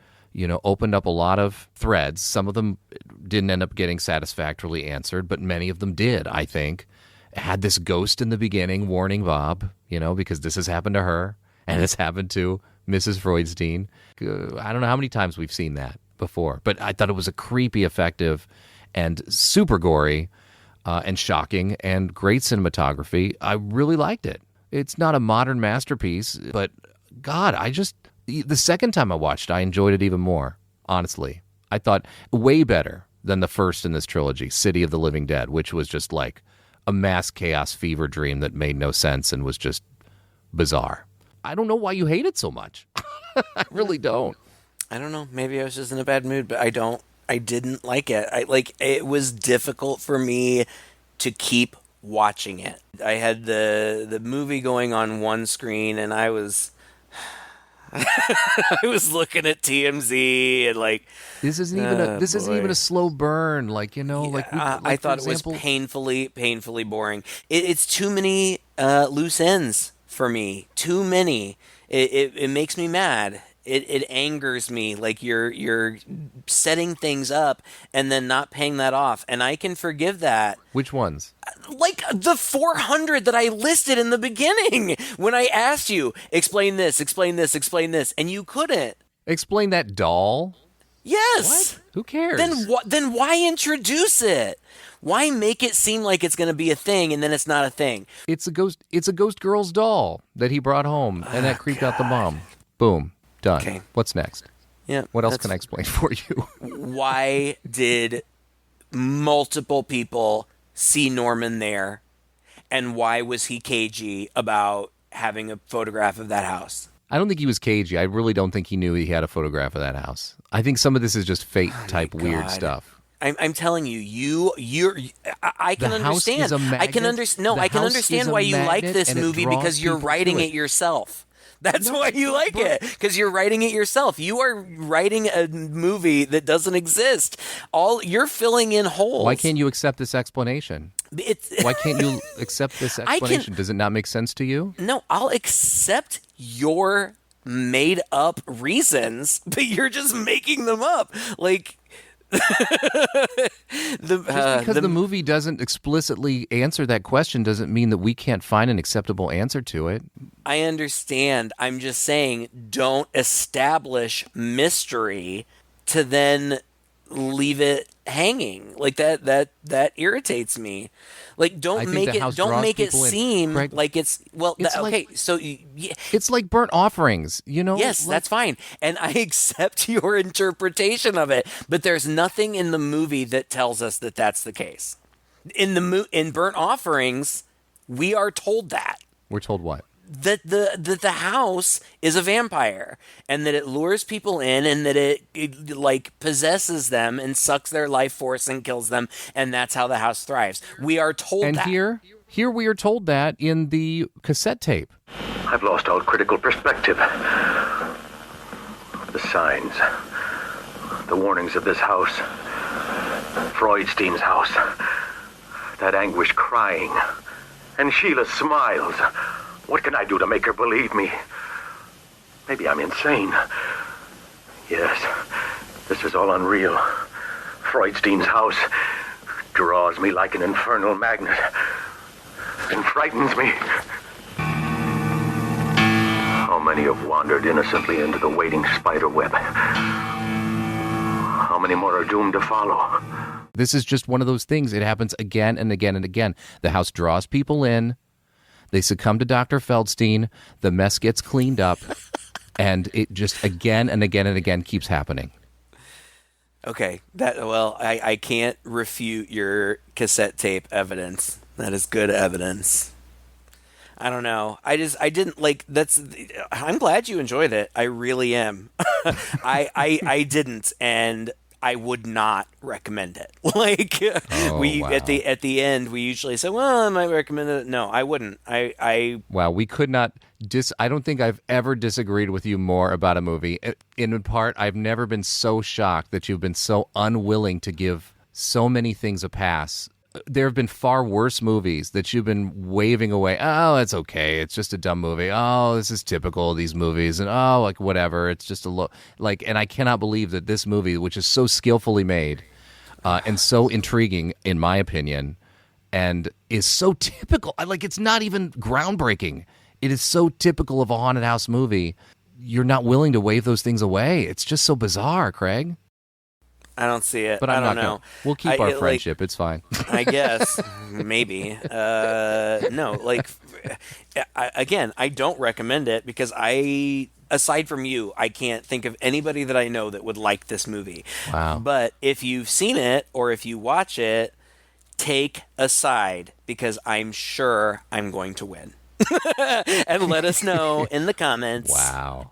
[SPEAKER 1] opened up a lot of threads. Some of them didn't end up getting satisfactorily answered, but many of them did, I think. Had this ghost in the beginning warning Bob, because this has happened to her, and it's happened to Mrs. Freudstein. I don't know how many times we've seen that before, but I thought it was a creepy, effective, and super gory, and shocking, and great cinematography. I really liked it. It's not a modern masterpiece, but God, the second time I watched it, I enjoyed it even more, honestly. I thought way better than the first in this trilogy, City of the Living Dead, which was just like a mass chaos fever dream that made no sense and was just bizarre. I don't know why you hate it so much. I really don't.
[SPEAKER 2] I don't know. Maybe I was just in a bad mood, but I didn't like it. It was difficult for me to keep watching it. I had the movie going on one screen, and I was I was looking at TMZ and like
[SPEAKER 1] This isn't even a slow burn. Like, you know,
[SPEAKER 2] I thought it was painfully boring. It's too many loose ends for me. Too many. It makes me mad. It angers me. Like you're setting things up and then not paying that off, and I can forgive that.
[SPEAKER 1] Which ones?
[SPEAKER 2] Like the 400 that I listed in the beginning when I asked you, explain this, and you couldn't.
[SPEAKER 1] Explain that doll?
[SPEAKER 2] Yes.
[SPEAKER 1] What? Who cares?
[SPEAKER 2] Then why introduce it? Why make it seem like it's going to be a thing and then it's not a thing?
[SPEAKER 1] It's a ghost girl's doll that he brought home, and that creeped out the mom. Boom. Done.
[SPEAKER 2] Okay.
[SPEAKER 1] What's next?
[SPEAKER 2] Yeah.
[SPEAKER 1] What else can I explain for you?
[SPEAKER 2] Why did multiple people see Norman there, and why was he cagey about having a photograph of that house?
[SPEAKER 1] I don't think he was cagey. I really don't think he knew he had a photograph of that house. I think some of this is just fate type weird stuff.
[SPEAKER 2] I'm telling you, I can understand. I can understand why you like this movie because you're writing it yourself. That's why you like it, because you're writing it yourself. You are writing a movie that doesn't exist. You're filling in holes.
[SPEAKER 1] Why can't you accept this explanation? Why can't you accept this explanation? Does it not make sense to you?
[SPEAKER 2] No, I'll accept your made up reasons, but you're just making them up. Like
[SPEAKER 1] just because the movie doesn't explicitly answer that question doesn't mean that we can't find an acceptable answer to it.
[SPEAKER 2] I understand. I'm just saying, don't establish mystery to then leave it hanging. Like that irritates me. Like don't make it seem like it's okay. So
[SPEAKER 1] it's like burnt offerings, you know.
[SPEAKER 2] Yes, that's fine, and I accept your interpretation of it. But there's nothing in the movie that tells us that that's the case. In burnt offerings, we are told that.
[SPEAKER 1] We're told what?
[SPEAKER 2] That the house is a vampire, and that it lures people in, and that it like possesses them and sucks their life force and kills them, and that's how the house thrives. We are told that.
[SPEAKER 1] And here we are told that in the cassette tape.
[SPEAKER 9] I've lost all critical perspective. The signs, the warnings of this house, Freudstein's house, that anguish crying, and Sheila's smiles. What can I do to make her believe me? Maybe I'm insane. Yes, this is all unreal. Freudstein's house draws me like an infernal magnet and frightens me. How many have wandered innocently into the waiting spider web? How many more are doomed to follow?
[SPEAKER 1] This is just one of those things. It happens again and again and again. The house draws people in. They succumb to Dr. Feldstein. The mess gets cleaned up. And it just again and again and again keeps happening.
[SPEAKER 2] Okay. I can't refute your cassette tape evidence. That is good evidence. I don't know. I didn't like I'm glad you enjoyed it. I really am. I didn't, and I would not recommend it. At the end we usually say, well, I might recommend it. No, I wouldn't.
[SPEAKER 1] Well, we could not I don't think I've ever disagreed with you more about a movie. In part, I've never been so shocked that you've been so unwilling to give so many things a pass. There have been far worse movies that you've been waving away. Oh, it's okay. It's just a dumb movie. Oh, this is typical of these movies. And like whatever. It's just and I cannot believe that this movie, which is so skillfully made and so intriguing, in my opinion, and is so typical. It's not even groundbreaking. It is so typical of a haunted house movie. You're not willing to wave those things away. It's just so bizarre, Craig.
[SPEAKER 2] I don't see it.
[SPEAKER 1] But I don't know. We'll keep our friendship. It's fine.
[SPEAKER 2] I guess. Maybe. No, again, I don't recommend it because aside from you, I can't think of anybody that I know that would like this movie.
[SPEAKER 1] Wow.
[SPEAKER 2] But if you've seen it or if you watch it, take a side because I'm sure I'm going to win. And let us know in the comments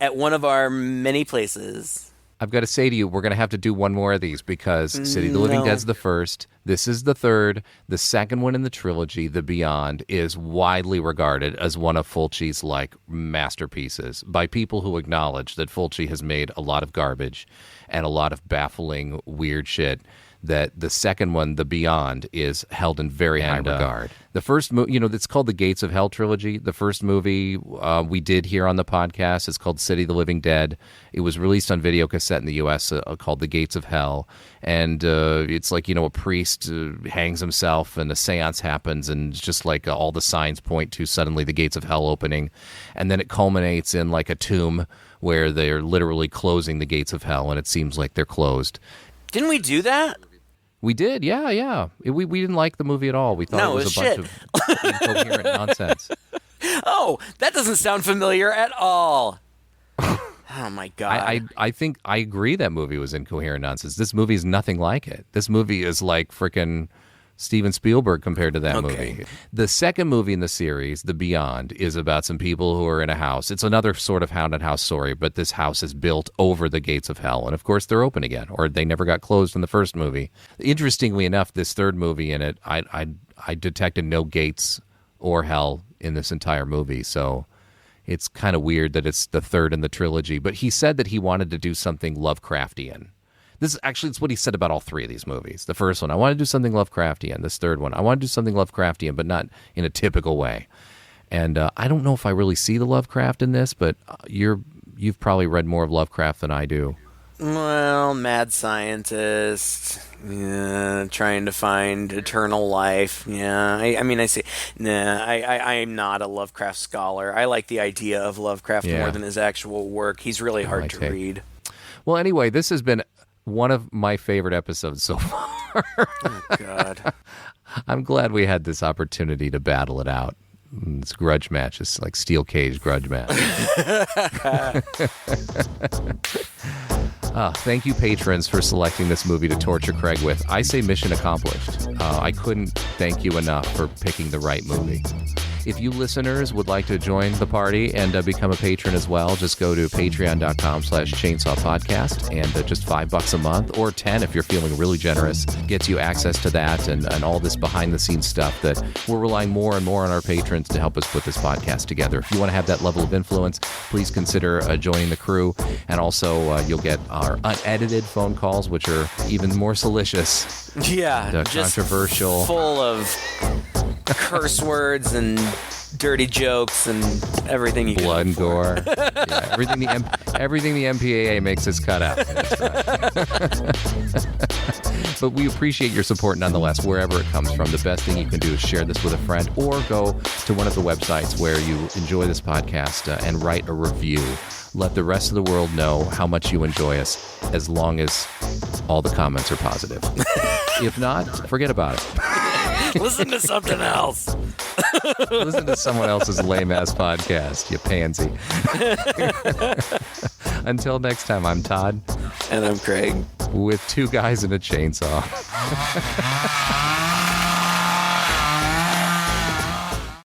[SPEAKER 1] at
[SPEAKER 2] one of our many places.
[SPEAKER 1] I've got to say to you, we're going to have to do one more of these because City of the Living Dead's the first. This is the third. The second one in the trilogy, The Beyond, is widely regarded as one of Fulci's masterpieces by people who acknowledge that Fulci has made a lot of garbage and a lot of baffling, weird shit. That the second one, The Beyond, is held in very high regard. The first movie, it's called the Gates of Hell Trilogy. The first movie we did here on the podcast is called City of the Living Dead. It was released on video cassette in the U.S. Called The Gates of Hell. And it's like, a priest hangs himself and a seance happens and it's just like all the signs point to suddenly the gates of hell opening. And then it culminates in like a tomb where they're literally closing the gates of hell and it seems like they're closed.
[SPEAKER 2] Didn't we do that?
[SPEAKER 1] We did, yeah. We didn't like the movie at all. We thought it was a bunch of incoherent nonsense.
[SPEAKER 2] Oh, that doesn't sound familiar at all. Oh, my God.
[SPEAKER 1] I think I agree that movie was incoherent nonsense. This movie is nothing like it. This movie is like frickin' Steven Spielberg compared to that movie. The second movie in the series, The Beyond, is about some people who are in a house. It's another sort of haunted house story, but this house is built over the gates of hell. And, of course, they're open again, or they never got closed in the first movie. Interestingly enough, this third movie in it, I detected no gates or hell in this entire movie. So it's kind of weird that it's the third in the trilogy. But he said that he wanted to do something Lovecraftian. It's what he said about all three of these movies. The first one, I want to do something Lovecraftian. This third one, I want to do something Lovecraftian, but not in a typical way. And I don't know if I really see the Lovecraft in this, but you've probably read more of Lovecraft than I do.
[SPEAKER 2] Well, mad scientist, trying to find eternal life. Yeah, I see. Nah, I'm not a Lovecraft scholar. I like the idea of Lovecraft more than his actual work. He's really hard to read.
[SPEAKER 1] Well, anyway, this has been one of my favorite episodes so far.
[SPEAKER 2] Oh, God.
[SPEAKER 1] I'm glad we had this opportunity to battle it out. This grudge match is like steel cage grudge match. Thank you, patrons, for selecting this movie to torture Craig with. I say mission accomplished. I couldn't thank you enough for picking the right movie. If you listeners would like to join the party and become a patron as well, just go to patreon.com/chainsawpodcast and just $5 a month or 10 if you're feeling really generous gets you access to that and all this behind the scenes stuff that we're relying more and more on our patrons to help us put this podcast together. If you want to have that level of influence, please consider joining the crew. And also you'll get our unedited phone calls, which are even more salacious.
[SPEAKER 2] Yeah,
[SPEAKER 1] just controversial,
[SPEAKER 2] full of curse words and dirty jokes and everything you
[SPEAKER 1] blood and gore. Yeah, everything the MPAA makes us cut out. But we appreciate your support nonetheless, wherever it comes from. The best thing you can do is share this with a friend or go to one of the websites where you enjoy this podcast and write a review. Let the rest of the world know how much you enjoy us, as long as all the comments are positive. If not, forget about it.
[SPEAKER 2] Listen to something else.
[SPEAKER 1] Listen to someone else's lame-ass podcast, you pansy. Until next time, I'm Todd.
[SPEAKER 2] And I'm Craig.
[SPEAKER 1] With two guys and a chainsaw.